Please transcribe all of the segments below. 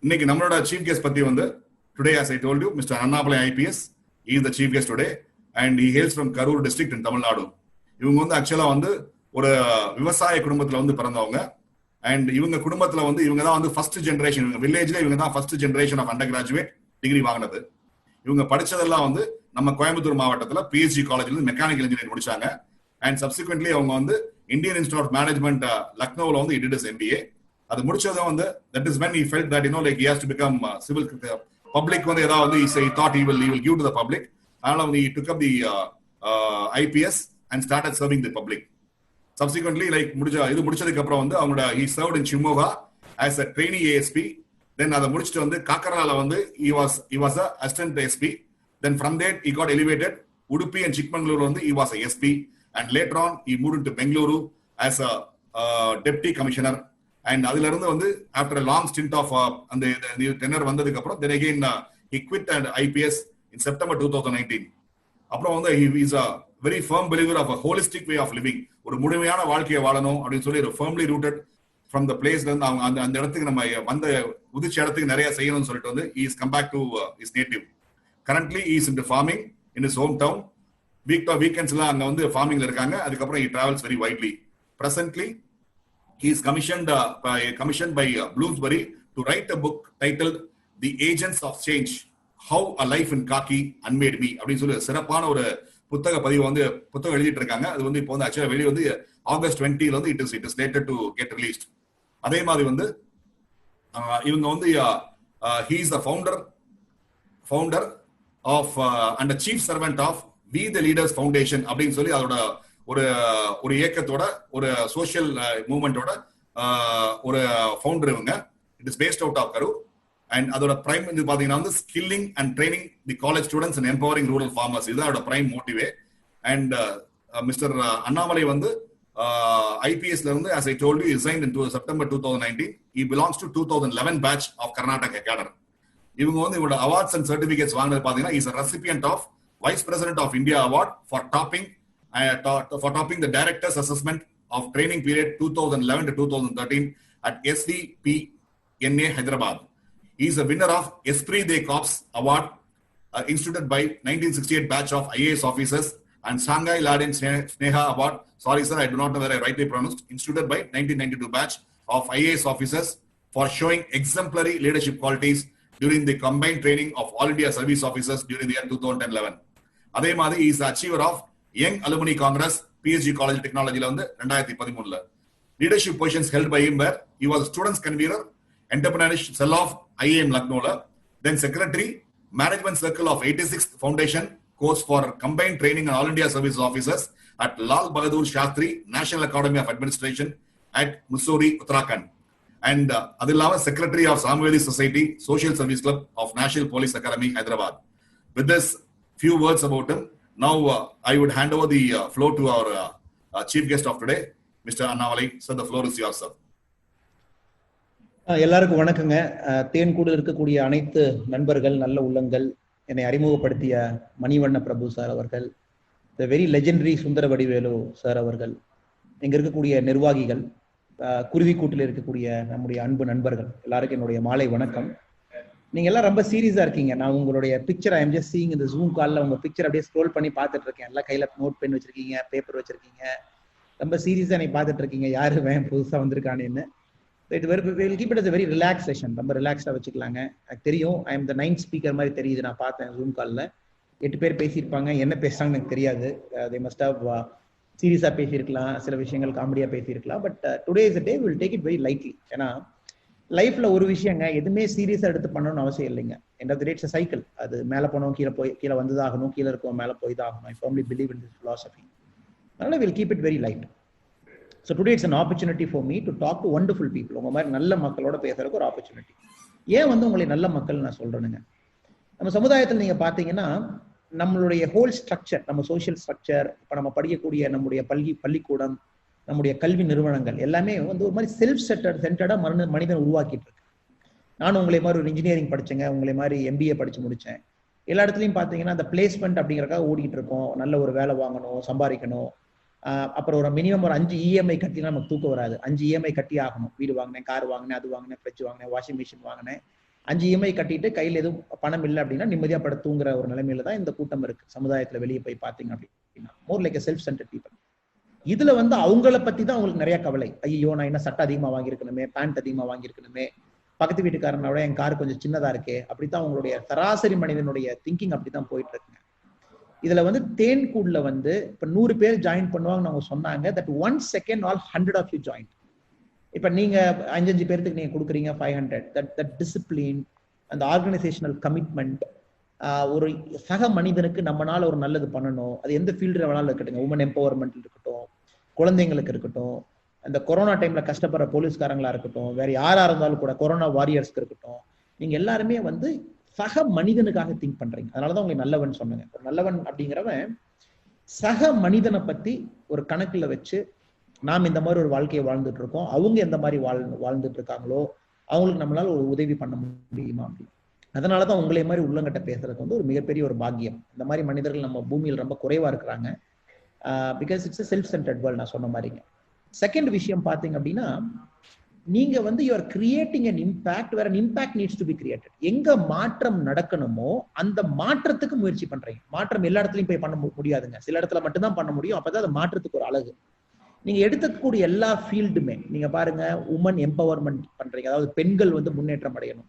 இன்னைக்கு நம்மளோட chief guest பத்தி வந்து today as I told you Mr. Annamalai IPS he is the chief guest today and he hails from Karur district in Tamil Nadu. இவங்க வந்து ஆக்சுவலா வந்து ஒரு விவசாய குடும்பத்துல வந்து பிறந்தவங்க. அண்ட் இவங்க குடும்பத்துல வந்து இவங்க தான் வந்து ஃபர்ஸ்ட் ஜெனரேஷன், வில்லேஜ்ல இவங்க தான் first generation of undergraduate degree வாங்கினது. இவங்க படிச்சதெல்லாம் வந்து நம்ம கோயம்புத்தூர் மாவட்டத்துல பிஹெச்டி காலேஜ்ல மெக்கானிக்கல் இன்ஜினியரிங் முடிச்சாங்க. அண்ட் சப்சிக்வெண்ட்லி அவங்க வந்து இந்தியன் இன்ஸ்டியூட் ஆஃப் மேனேஜ்மெண்ட் லக்னோவில் வந்து did his MBA. அது முடிச்சதும் வந்து that is when he felt that like he has to become civil public வந்து ஏதாவது வந்து he thought he will give to the public. அதனால வந்து he took up the IPS and started serving the public. Subsequently like முடிச்சதுக்கு அப்புறம் வந்து அவங்களோட he served in Shimoga as a trainee ASP. Then அதை முடிச்சிட்டு வந்து காக்கரால வந்து he was a assistant ASP. Then from there he got elevated. Udupi and Chikmagaluru வந்து he was a SP. And later on he moved into Bengaluru as a deputy commissioner. And அதுல இருந்து வந்து after a long stint of அந்த tenure வந்ததுக்கு அப்புறம் then again he quit and IPS in September 2019. அப்புறம் வந்து he is a very firm believer of a holistic way of living. ஒரு முழுமையான வாழ்க்கையை வாழணும் அப்படின்னு சொல்லி ஒரு firmly rooted from the place இருந்து அவங்க அந்த இடத்துக்கு நம்ம வந்த உதிச்ச இடத்துக்கு நிறைய செய்யணும்னு சொல்லிட்டு வந்து he is come back to his native. Currently he is into farming in his hometown. Weekends எல்லாம் அங்க வந்து farmingல இருக்காங்க. அதுக்கப்புறம் he travels very widely. Presently he is commissioned by Bloomsbury to write a book titled The Agents of Change: How a Life in Khaki Unmade Me அப்படின்னு சொல்லி சிறப்பான ஒரு புத்தகம் எழுதிட்டு இருக்காங்க. அது வந்து இப்போ வந்து ஆக்சுவலா வெளியே வந்து August 20 வந்து it is slated to get released. அதே மாதிரி வந்து இவங்க வந்து he is the founder of and the chief servant of We the Leaders Foundation அப்படின்னு சொல்லி அதோட ஒரு இயக்கத்தோட ஒரு சோஷியல் மூவ்மெண்டோட ஒரு ஃபவுண்டர் இவங்க. It is based out of Karur. And அதோட பிரைம் இது பாத்தீங்கன்னா வந்து skilling and training the college students and empowering rural farmers, இதுதான் அதோட prime motive. And mister Annamalai வந்து ஐபிஎஸ்ல இருந்து as I told you resigned in September 2019. He belongs to 2011 batch of Karnataka cadre. இவங்க வந்து இவரோட அவார்ட்ஸ் அண்ட் சர்டிபிகேட்ஸ் வாங்கினது பாத்தீங்கன்னா is a recipient of Vice President of India Award for topping the Director's Assessment of Training Period 2011 to 2013 at SVPNA Hyderabad. He is a winner of Esprit des Corps Award instituted by 1968 batch of IAS officers and Sangai Ladin Sneha Award. Sorry sir, I do not know whether I rightly pronounced. Instituted by 1992 batch of IAS officers for showing exemplary leadership qualities during the combined training of all India service officers during the year 2011. அதே மாதிரி he is the achiever of Young Alumni Congress PhD College Technology வந்து 2013. Leadership positions held by him were he was students convener, entrepreneurship cell of IIM Lucknow, then secretary, management circle of 86th Foundation course for combined training and all India service officers at Lal Bahadur Shastri National Academy of Administration at Mussoorie, Uttarakhand. And adillama secretary of Samvedi Society Social Service Club of National Police Academy, Hyderabad. With this few words about him, now I would hand over the floor to our chief guest of today, Mr. Annamalai. Sir, the floor is yours, sir. எல்லாருக்கும் வணக்கங்க. தேன்கூடு இருக்கக்கூடிய அனைத்து நண்பர்கள், நல்ல உள்ளங்கள், என்னை அறிமுகப்படுத்திய மணிவண்ண பிரபு sir அவர்கள், the very legendary Sundara Vadivelu sir அவர்கள், இங்க இருக்கக்கூடிய நிர்வாகிகள், குருவிக்கூட்டில் இருக்கக்கூடிய நம்முடைய அன்பு நண்பர்கள் எல்லாருக்கும் என்னுடைய மாலை வணக்கம். நீங்க எல்லாம் ரொம்ப சீரியஸா இருக்கீங்க. நான் உங்களுடைய picture I am just seeing இந்த ஜூம் கால்ல உங்க பிக்சர் அப்படியே ஸ்க்ரோல் பண்ணி பார்த்துட்டு இருக்கேன். எல்லாம் கையில நோட் பென் வச்சிருக்கீங்க, பேப்பர் வச்சிருக்கீங்க, ரொம்ப சீரியஸா நீ பார்த்துட்டு இருக்கீங்க யாரு வேன் புதுசா வந்திருக்கானேன்னு. It will keep it as a very relaxed session. ரொம்ப ரிலாக்ஸ்டா வச்சுக்கலாங்க. எனக்கு தெரியும் I am the 9th speaker மாதிரி தெரியுது. நான் பார்த்தேன் ஜூம் கால்ல 8 பேர் பேசியிருப்பாங்க. என்ன பேசுறாங்கன்னு எனக்கு தெரியாது. they must have சீரியஸா பேசியிருக்கலாம், சில விஷயங்கள் காமெடியா பேசியிருக்கலாம். But today is a day we will take it very lightly. ஏன்னா லைஃப்ல ஒரு விஷயங்க எதுவுமே சீரியஸா எடுத்து பண்ணணும்னு அவசியம் இல்லைங்க. End of the day it's a cycle. அது மேல போனோம், கீழே வந்துதாகணும், கீழே இருக்கோம், மேல போய் தான் ஆகணும். I firmly believe in this philosophy. அதனால we'll keep it very light. So today it's an opportunity for me to talk to wonderful people. உங்க மாதிரி நல்ல மக்களோட பேசுறதுக்கு ஒரு ஆப்பர்ச்சுனிட்டி. ஏன் வந்து உங்களை நல்ல மக்கள் நான் சொல்றேனுங்க, நம்ம சமுதாயத்தில் நீங்க பாத்தீங்கன்னா நம்மளுடைய ஹோல் ஸ்ட்ரக்சர், நம்ம சோசியல் ஸ்ட்ரக்சர், இப்ப நம்ம படிக்கக்கூடிய நம்முடைய பள்ளிக்கூடம், நம்முடைய கல்வி நிறுவனங்கள் எல்லாமே வந்து ஒரு மாதிரி செல்ஃப் சென்டர்டா மனிதன் உருவாக்கிட்டு இருக்கு. நானும் உங்களை மாதிரி ஒரு இன்ஜினியரிங் படிச்சேங்க, உங்களை மாதிரி MBA படிச்சு முடிச்சேன். எல்லா இடத்துலையும் பாத்தீங்கன்னா அந்த பிளேஸ்மெண்ட் அப்படிங்கறக்காக ஓடிட்டு இருக்கோம். நல்ல ஒரு வேலை வாங்கணும், சம்பாதிக்கணும். அப்புறம் ஒரு மினிமம் ஒரு 5 EMI கட்டினா நமக்கு தூக்கம் வராது. 5 EMI கட்டி ஆகணும். வீடு வாங்கினேன், கார் வாங்கினேன், அது வாங்கினேன், ஃப்ரிட்ஜ் வாங்கினேன், வாஷிங் மிஷின் வாங்கினேன், 5 EMI கட்டிட்டு கையில் எதுவும் பணம் இல்லை அப்படின்னா நிம்மதியா படுத்துங்கிற ஒரு நிலைமையில தான் இந்த கூட்டம் இருக்கு. சமுதாயத்துல வெளியே போய் பாத்தீங்க அப்படின்னா more like self centred people. இதுல வந்து அவங்கள பத்தி தான் அவங்களுக்கு நிறைய கவலை. ஐயோ, நான் என்ன சட்டை அதிகமா வாங்கியிருக்கணுமே, பேண்ட் அதிகமா வாங்கியிருக்கணுமே, பக்கத்து வீட்டுக்காரனோட என் கார் கொஞ்சம் சின்னதா இருக்கே, அப்படித்தான் அவங்களுடைய சராசரி மனிதனுடைய திங்கிங் அப்படித்தான் போயிட்டு இருக்குங்க. இதுல வந்து தேன்கூடுல வந்து இப்ப 100 பேர் ஜாயின் பண்ணுவாங்கன்னு அவங்க சொன்னாங்க. That 1 second all 100 of you joined. இப்ப நீங்க 5 பேருக்கு நீங்க கொடுக்குறீங்க 500. தட் டிசிப்ளின், அந்த ஆர்கனைசேஷனல் கமிட்மெண்ட், ஒரு சக மனிதனுக்கு நம்மளால ஒரு நல்லது பண்ணணும். அது எந்த ஃபீல்டு வேணாலும் இருக்கட்டும், உமன் எம்பவர்மெண்ட் இருக்கட்டும், குழந்தைங்களுக்கு இருக்கட்டும், அந்த கொரோனா டைம்ல கஷ்டப்படுற போலீஸ்காரங்களா இருக்கட்டும், வேற யாரா இருந்தாலும் கூட, கொரோனா வாரியர்ஸ்க்கு இருக்கட்டும், நீங்க எல்லாருமே வந்து சக மனிதனுக்காக திங்க் பண்றீங்க. அதனாலதான் உங்களுக்கு நல்லவன் சொன்னேங்க. ஒரு நல்லவன் அப்படிங்கிறவன் சக மனிதனை பத்தி ஒரு கணக்குல வச்சு நாம் இந்த மாதிரி ஒரு வாழ்க்கையை வாழ்ந்துட்டு இருக்கோம், அவங்க எந்த மாதிரி வாழ்ந்துட்டு இருக்காங்களோ அவங்களுக்கு நம்மளால ஒரு உதவி பண்ண முடியுமா அப்படின்னு. அதனாலதான் உங்களை மாதிரி உள்ளங்கட்ட பேசுறது வந்து ஒரு மிகப்பெரிய ஒரு பாக்கியம். இந்த மாதிரி மனிதர்கள் நம்ம பூமியில் ரொம்ப குறைவா இருக்கிறாங்க. Because it's self centred world. நான் சொன்ன மாதிரிங்க. செகண்ட் விஷயம் பாத்தீங்க அப்படின்னா, நீங்க வந்து you are creating an impact where an impact needs to be created. எங்க மாற்றம் நடக்கணுமோ அந்த மாற்றத்துக்கு முயற்சி பண்றீங்க. மாற்றம் எல்லா இடத்துலயும் போய் பண்ண முடியாதுங்க, சில இடத்துல மட்டும்தான் பண்ண முடியும். அப்பதான் அது மாற்றத்துக்கு ஒரு அழகு. நீங்க எடுத்துக்கூடிய எல்லா ஃபீல்டுமே நீங்க பாருங்க, உமன் எம்பவர்மெண்ட் பண்றீங்க, அதாவது பெண்கள் வந்து முன்னேற்றம் அடையணும்.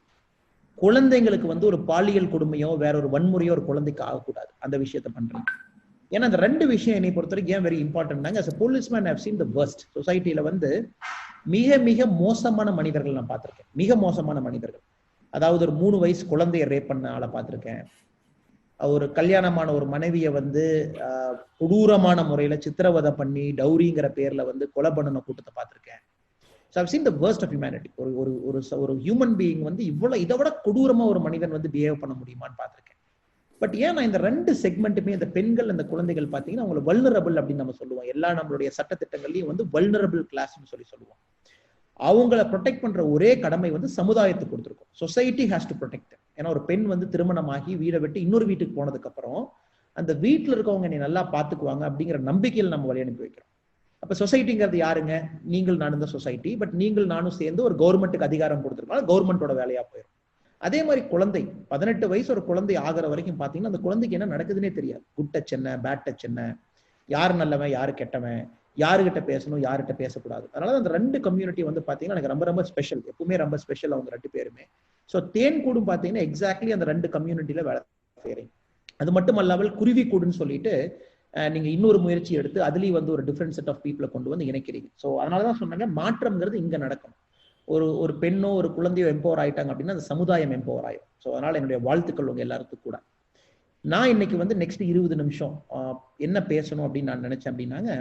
குழந்தைங்களுக்கு வந்து ஒரு பாலியல் கொடுமையோ வேற ஒரு வன்முறையோ ஒரு குழந்தைக்கு ஆகக்கூடாது, அந்த விஷயத்த பண்றீங்க. ஏன்னா அந்த 2 விஷயம் என்னை பொறுத்த வரைக்கும் ஏன் very important. as a policeman I have seen the worst. சொசைட்டில வந்து மிக மிக மோசமான மனிதர்கள் நான் பார்த்திருக்கேன். மிக மோசமான மனிதர்கள். அதாவது ஒரு 3 வயசு குழந்தைய ரேப் பண்ண ஆளை பார்த்திருக்கேன். ஒரு கல்யாணமான ஒரு மனைவியை வந்து கொடூரமான முறையில சித்திரவதை பண்ணி டௌரிங்கிற பேர்ல வந்து கொலை பண்ணன கூட்டத்தை பார்த்திருக்கேன். So I've seen the worst of humanity. ஒரு ஹியூமன் பீயிங் வந்து இதை விட கொடூரமா ஒரு மனிதன் வந்து பிஹேவ் பண்ண முடியுமான்னு பார்த்திருக்கேன். பட் ஏன் நான் இந்த 2 செக்மெண்ட்டுமே, இந்த பெண்கள் அந்த குழந்தைகள் பாத்தீங்கன்னா அவங்களை வல்னரபிள் அப்படின்னு நம்ம சொல்லுவோம். எல்லா நம்மளுடைய சட்டத்திட்டங்கள்லயும் வந்து வல்னரபிள் கிளாஸ்ன்னு சொல்லுவோம். அவங்கள ப்ரொடெக்ட் பண்ற ஒரே கடமை வந்து சமுதாயத்துக்கு கொடுத்துருக்கோம். Society has to protect. ஏன்னா ஒரு பெண் வந்து திருமணமாகி வீடை விட்டு இன்னொரு வீட்டுக்கு போனதுக்கு அப்புறம் அந்த வீட்டுல இருக்கவங்க நீ நல்லா பாத்துக்குவாங்க அப்படிங்கிற நம்பிக்கையில் நம்ம வழி அனுப்பி வைக்கிறோம். அப்ப சொசைட்டிங்கிறது யாருங்க? நீங்கள் நானும் தான் சொசைட்டி. பட் நீங்கள் நானும் சேர்ந்து ஒரு கவர்மெண்ட்டுக்கு அதிகாரம் கொடுத்துருக்கோம், கவர்மெண்டோட வேலையா போயிடும். அதே மாதிரி குழந்தை 18 வயசு ஒரு குழந்தை ஆகிற வரைக்கும் பாத்தீங்கன்னா அந்த குழந்தைக்கு என்ன நடக்குதுன்னே தெரியாது. குட் டச் என்ன, பேட் டச் என்ன, யாரு நல்லவன் யாரு கெட்டவன், யாருகிட்ட பேசணும் யாருகிட்ட பேசக்கூடாது. அதனால அந்த 2 கம்யூனிட்டி வந்து பாத்தீங்கன்னா எனக்கு ரொம்ப ரொம்ப ஸ்பெஷல். எப்பவுமே ரொம்ப ஸ்பெஷல் அவங்க 2 பேருமே. ஸோ தேன்கூடும் பாத்தீங்கன்னா எக்ஸாக்ட்லி அந்த 2 கம்யூனிட்டியில வேலை செய்றீங்க. அது மட்டும் அல்லாமல் குருவி கூடுன்னு சொல்லிட்டு நீங்க இன்னொரு முயற்சி எடுத்து அதுலயும் வந்து ஒரு டிஃப்ரெண்ட் செட் ஆஃப் பீப்புளை கொண்டு வந்து இணைக்கிறீங்க. ஸோ அதனாலதான் சொன்னாங்க மாற்றம்ங்கிறது இங்க நடக்கணும். ஒரு பெண்ணோ ஒரு குழந்தையோ எம்பவர் ஆயிட்டாங்க அப்படின்னா அந்த சமுதாயம் எம்பவர் ஆயிடும். ஸோ அதனால என்னுடைய வாழ்த்துக்கள் உங்க எல்லாத்துக்கும் கூட. நான் இன்னைக்கு வந்து நெக்ஸ்ட் 20 நிமிஷம் என்ன பேசணும் அப்படின்னு நான் நினைச்சேன் அப்படின்னாங்க,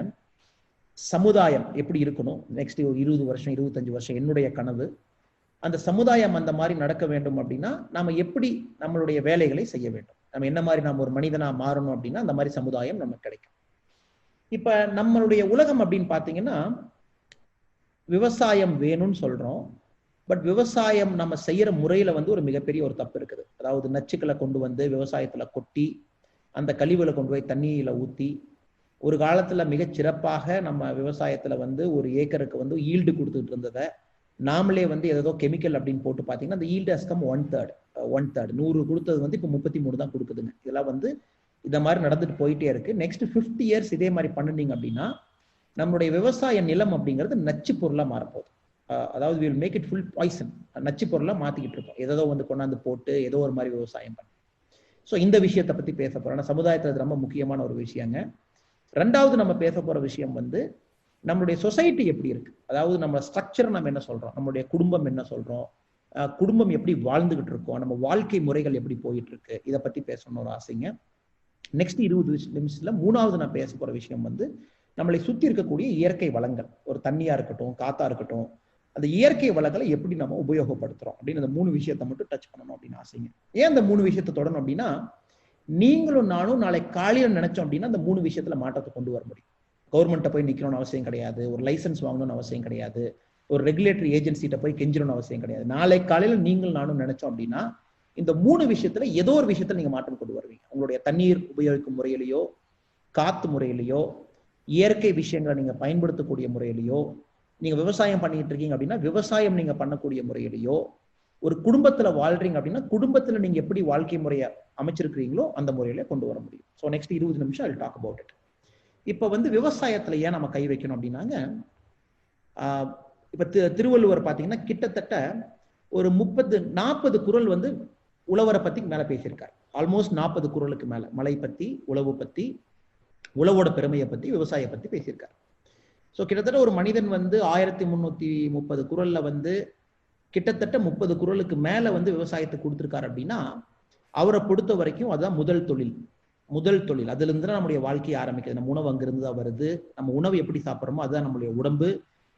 சமுதாயம் எப்படி இருக்கணும் நெக்ஸ்ட் ஒரு 20 வருஷம் 25 வருஷம் என்னுடைய கனவு. அந்த சமுதாயம் அந்த மாதிரி நடக்க வேண்டும் அப்படின்னா நாம எப்படி நம்மளுடைய வேலைகளை செய்ய வேண்டும், நம்ம என்ன மாதிரி நாம் ஒரு மனிதனா மாறணும் அப்படின்னா அந்த மாதிரி சமுதாயம் நமக்கு கிடைக்கும். இப்ப நம்மளுடைய உலகம் அப்படின்னு பாத்தீங்கன்னா விவசாயம் வேணும்னு சொல்றோம். பட் விவசாயம் நம்ம செய்யற முறையில வந்து ஒரு மிகப்பெரிய ஒரு தப்பு இருக்குது. அதாவது நச்சுக்களை கொண்டு வந்து விவசாயத்துல கொட்டி அந்த கழிவுகளை கொண்டு போய் தண்ணியில ஊத்தி ஒரு காலத்துல மிகச் சிறப்பாக நம்ம விவசாயத்துல வந்து ஒரு ஏக்கருக்கு வந்து ஈல்டு கொடுத்துட்டு இருந்ததை நாமளே வந்து ஏதோ கெமிக்கல் அப்படின்னு போட்டு பாத்தீங்கன்னா அந்த ஈல்டு ஹஸ் கம் 1/3 100 கொடுத்தது வந்து இப்ப 33 தான் கொடுக்குதுங்க. இதெல்லாம் வந்து இந்த மாதிரி நடந்துட்டு போயிட்டே இருக்கு. நெக்ஸ்ட் 50 இயர்ஸ் இதே மாதிரி பண்ணுனீங்க அப்படின்னா நம்மளுடைய விவசாய நிலம் அப்படிங்கிறது நச்சு பொருளா மாறப்போகுது. அதாவது will make it full poison. நச்சு பொருளா மாத்திக்கிட்டு இருக்கோம், ஏதோ வந்து கொண்டாந்து போட்டு ஏதோ ஒரு மாதிரி விவசாயம் பண்ணி. ஸோ இந்த விஷயத்தை பத்தி பேச போறோம். சமுதாயத்துல ரொம்ப முக்கியமான ஒரு விஷயங்க. 2வது நம்ம பேச போற விஷயம் வந்து நம்மளுடைய சொசைட்டி எப்படி இருக்கு, அதாவது நம்ம ஸ்ட்ரக்சர் நம்ம என்ன சொல்றோம், நம்மளுடைய குடும்பம் என்ன சொல்றோம், குடும்பம் எப்படி வாழ்ந்துகிட்டு இருக்கோம், நம்ம வாழ்க்கை முறைகள் எப்படி போயிட்டு இருக்கு, இதை பத்தி பேசணும்னு ஒரு ஆசைங்க. நெக்ஸ்ட் 20 நிமிஷத்துல 3வது நான் பேச போற விஷயம் வந்து நம்மளை சுத்தி இருக்கக்கூடிய இயற்கை வளங்கள், ஒரு தண்ணியா இருக்கட்டும் காத்தா இருக்கட்டும், அந்த இயற்கை வளங்களை எப்படி நம்ம உபயோகப்படுத்துறோம் அப்படின்னு அந்த 3 விஷயத்தை மட்டும் டச் பண்ணணும் அப்படின்னு ஆசைங்க. ஏன் அந்த 3 விஷயத்தை தொடரணும் அப்படின்னா நீங்களும் நானும் நாளை காலையில் நினைச்சோம் அப்படின்னா அந்த 3 விஷயத்துல மாற்றத்தை கொண்டு வர முடியும். கவர்மெண்ட்டை போய் நிக்கணும்னு அவசியம் கிடையாது, ஒரு லைசன்ஸ் வாங்கணும்னு அவசியம் கிடையாது, ஒரு ரெகுலேட்டரி ஏஜென்சிட்ட போய் கெஞ்சிடணும்னு அவசியம் கிடையாது. நாளை காலையில நீங்கள் நானும் நினைச்சோம் அப்படின்னா இந்த 3 விஷயத்துல ஏதோ ஒரு விஷயத்துல நீங்க மாற்றம் கொண்டு வருவீங்க. உங்களுடைய தண்ணீர் உபயோகிக்கும் முறையிலேயோ, காத்து முறையிலேயோ, இயற்கை விஷயங்களை நீங்க பயன்படுத்தக்கூடிய முறையிலேயோ, நீங்க விவசாயம் பண்ணிட்டு இருக்கீங்க அப்படின்னா விவசாயம் நீங்க பண்ணக்கூடிய முறையிலேயோ, ஒரு குடும்பத்துல வாழ்றீங்க அப்படின்னா குடும்பத்துல நீங்க எப்படி வாழ்க்கை முறையை அமைச்சிருக்கிறீங்களோ அந்த முறையில கொண்டு வர முடியும். ஸோ நெக்ஸ்ட் 20 நிமிஷம் I'll talk about it. இப்ப வந்து விவசாயத்துல ஏன் நம்ம கை வைக்கணும் அப்படின்னாங்க, இப்ப திருவள்ளுவர் பாத்தீங்கன்னா கிட்டத்தட்ட ஒரு 30-40 குறள் வந்து உழவரை பத்தி மேல பேசியிருக்காரு. ஆல்மோஸ்ட் 40 குறளுக்கு மேல மழை பத்தி, உழவு பத்தி, உழவோட பெருமையை பத்தி, விவசாய பத்தி பேசியிருக்காரு. ஸோ கிட்டத்தட்ட ஒரு மனிதன் வந்து 1330 குறள்ல வந்து கிட்டத்தட்ட 30 குறளுக்கு மேல வந்து விவசாயத்தை கொடுத்திருக்காரு அப்படின்னா அவரை பொறுத்த வரைக்கும் அதுதான் முதல் தொழில். அதுல இருந்து நம்முடைய வாழ்க்கையை ஆரம்பிக்குது. நம்ம உணவு அங்கிருந்து தான் வருது. நம்ம உணவு எப்படி சாப்பிட்றோமோ அதுதான் நம்மளுடைய உடம்பு.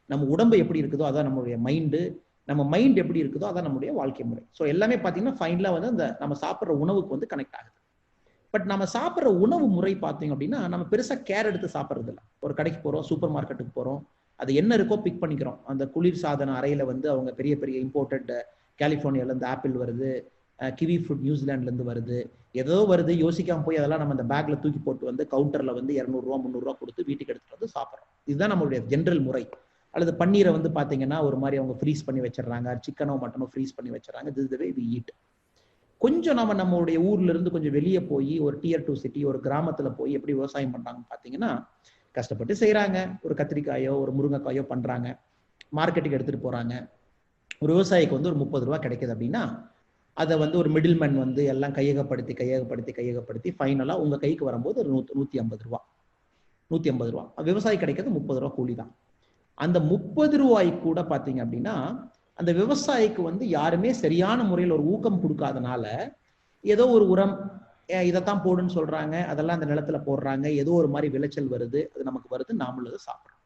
நம்ம உடம்பு எப்படி இருக்குதோ அதான் நம்மளுடைய மைண்டு. நம்ம மைண்ட் எப்படி இருக்குதோ அதான் நம்மளுடைய வாழ்க்கை முறை. ஸோ எல்லாமே பார்த்தீங்கன்னா ஃபைனலா வந்து அந்த நம்ம சாப்பிட்ற உணவுக்கு வந்து கனெக்ட் ஆகுது. பட் நம்ம சாப்பிட்ற உணவு முறை பார்த்தீங்க அப்படின்னா நம்ம பெருசா கேர் எடுத்து சாப்பிட்றது இல்லை. ஒரு கடைக்கு போறோம், சூப்பர் மார்க்கெட்டுக்கு போறோம், அது என்ன இருக்கோ பிக் பண்ணிக்கிறோம். அந்த குளிர் சாதன அறையில வந்து அவங்க பெரிய பெரிய இம்போர்ட்டட் கலிபோர்னியால இருந்து ஆப்பிள் வருது, கிவி ஃப்ரூட் நியூசிலாந்துல இருந்து வருது, ஏதோ வருது, யோசிக்காம போய் அதெல்லாம் நம்ம அந்த பேக்ல தூக்கி போட்டு வந்து கவுண்டர்ல வந்து 200 ரூபா 300 ரூபா கொடுத்து வீட்டுக்கு எடுத்துட்டு வந்து சாப்பிட்றோம். இதுதான் நம்மளுடைய ஜென்ரல் முறை. அல்லது பன்னீரை வந்து பாத்தீங்கன்னா ஒரு மாதிரி அவங்க ஃப்ரீஸ் பண்ணி வச்சிடறாங்க, சிக்கனோ மட்டனோ ஃப்ரீஸ் பண்ணி வச்சிடறாங்க. This the way we eat. கொஞ்சம் நம்மளுடைய ஊர்ல இருந்து கொஞ்சம் வெளியே போய் ஒரு Tier 2 சிட்டி, ஒரு கிராமத்துல போய் எப்படி விவசாயம் பண்றாங்கன்னு பாத்தீங்கன்னா கஷ்டப்பட்டு செய்யறாங்க. ஒரு கத்திரிக்காயோ ஒரு முருங்கைக்காயோ பண்றாங்க, மார்க்கெட்டுக்கு எடுத்துட்டு போறாங்க. ஒரு விவசாயிக்கு வந்து ஒரு 30 ரூபா கிடைக்குது அப்படின்னா அதை வந்து ஒரு மிடில் மேன் வந்து எல்லாம் கையகப்படுத்தி ஃபைனலா உங்க கைக்கு வரும்போது ஒரு 150 ரூபா. விவசாயி கிடைக்கிறது 30 ரூபா கூலி தான். அந்த 30 ரூபாய்க்கு கூட பாத்தீங்க அப்படின்னா அந்த விவசாயிக்கு வந்து யாருமே சரியான முறையில் ஒரு ஊக்கம் கொடுக்காதனால ஏதோ ஒரு உரம் இதைத்தான் போடுன்னு சொல்றாங்க, அதெல்லாம் அந்த நிலத்துல போடுறாங்க, ஏதோ ஒரு மாதிரி விளைச்சல் வருது, அது நமக்கு வருது, நாமளும் அதை சாப்பிட்றோம்.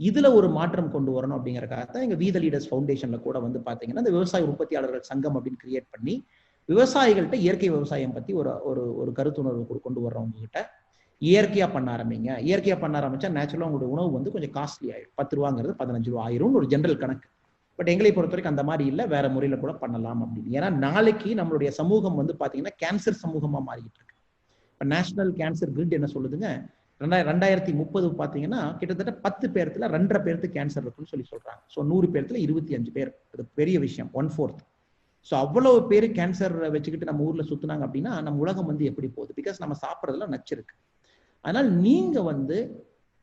இதுல ஒரு மாற்றம் கொண்டு வரணும் அப்படிங்கறக்காக எங்க வி தி லீடர்ஸ் ஃபவுண்டேஷன்ல கூட வந்து பாத்தீங்கன்னா இந்த விவசாய உற்பத்தியாளர்கள் சங்கம் அப்படின்னு கிரியேட் பண்ணி விவசாயிகள்கிட்ட இயற்கை விவசாயம் பத்தி ஒரு கருத்துணர்வு கொண்டு வர்றவங்க கிட்ட இயற்கையா பண்ண ஆரம்பிங்க. இயற்கையா பண்ண ஆரம்பிச்சா நேச்சுரலா உங்களுடைய உணவு வந்து கொஞ்சம் காஸ்ட்லி ஆயிடும். 10 ரூபாங்கிறது 15 ரூபா ஆயிரும் ஒரு ஜென்ரல் கணக்கு. பட் எங்களை பொறுத்த வரைக்கும் அந்த மாதிரி இல்லை, வேற முறையில கூட பண்ணலாம் அப்படின்னு. ஏன்னா நாளைக்கு நம்மளுடைய சமூகம் வந்து பாத்தீங்கன்னா கேன்சர் சமூகமா மாறிட்டு இருக்கு. இப்ப நேஷனல் கேன்சர் கிரிட் என்ன சொல்லுதுங்க, 2030 பாத்தீங்கன்னா கிட்டத்தட்ட 10 பேர்த்துல 2.5 பேருக்கு கேன்சர் இருக்குன்னு சொல்றாங்க. ஸோ 100 பேர்த்துல 25 பேர். அது பெரிய விஷயம், 1/4. ஸோ அவ்வளவு பேரு கேன்சர் வச்சுக்கிட்டு நம்ம ஊர்ல சுத்துனாங்க அப்படின்னா நம்ம உலகம் வந்து எப்படி போகுது? பிகாஸ் நம்ம சாப்பிட்றதுல நச்சு இருக்கு. அதனால நீங்க வந்து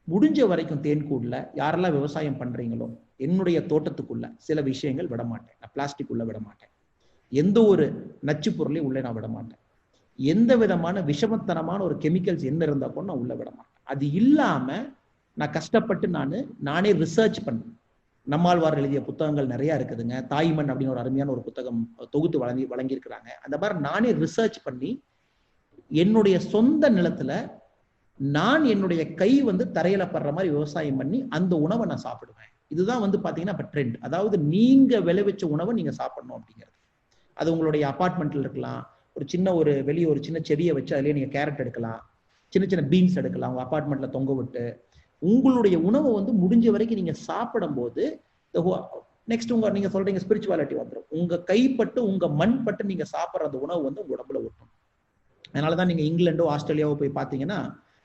முடிஞ்ச வரைக்கும் தேன்கூடுல யாரெல்லாம் விவசாயம் பண்றீங்களோ என்னுடைய தோட்டத்துக்குள்ள சில விஷயங்கள் விட மாட்டேன். நான் பிளாஸ்டிக் உள்ள விட மாட்டேன், எந்த ஒரு நச்சு பொருளையும் உள்ளே நான் விட மாட்டேன், எந்த விதமான விஷமத்தனமான ஒரு கெமிக்கல்ஸ் என்ன இருந்தா கூட நான் உள்ள விட மாட்டேன். அது இல்லாம நான் கஷ்டப்பட்டு நானே ரிசர்ச் பண்ணேன். நம்மாழ்வார் எழுதிய புத்தகங்கள் நிறைய இருக்குதுங்க. தாய்மண் அப்படின்னு ஒரு அருமையான ஒரு புத்தகம் தொகுத்து வழங்கியிருக்கிறாங்க. அந்த மாதிரி நானே ரிசர்ச் பண்ணி என்னுடைய சொந்த நிலத்துல நான் என்னுடைய கை வந்து தரையில படுற மாதிரி விவசாயம் பண்ணி அந்த உணவை நான் சாப்பிடுவேன். இதுதான் வந்து பாத்தீங்கன்னா இப்ப ட்ரெண்ட். அதாவது நீங்க விளைவிச்ச உணவை நீங்க சாப்பிடணும் அப்படிங்கிறது. அது உங்களுடைய அபார்ட்மெண்ட்ல இருக்கலாம், வெளியே ஒரு சின்ன செடியை வச்சு அதுலயே நீங்க கேரட் எடுக்கலாம், சின்ன பீன்ஸ் எடுக்கலாம், உங்க அபார்ட்மெண்ட்ல தொங்க விட்டு உங்களுடைய உணவை வந்து முடிஞ்ச வரைக்கும் நீங்க சாப்பிடும் போது நெக்ஸ்ட் நீங்க சொல்றீங்க ஸ்பிரிச்சுவாலிட்டி வந்துடும். உங்க கைப்பட்டு உங்க மண் பட்டு நீங்க சாப்பிட்ற அந்த உணவு வந்து உங்க உடம்புல ஒட்டும். அதனாலதான் நீங்க இங்கிலாண்டோ ஆஸ்திரேலியாவோ போய் பாத்தீங்கன்னா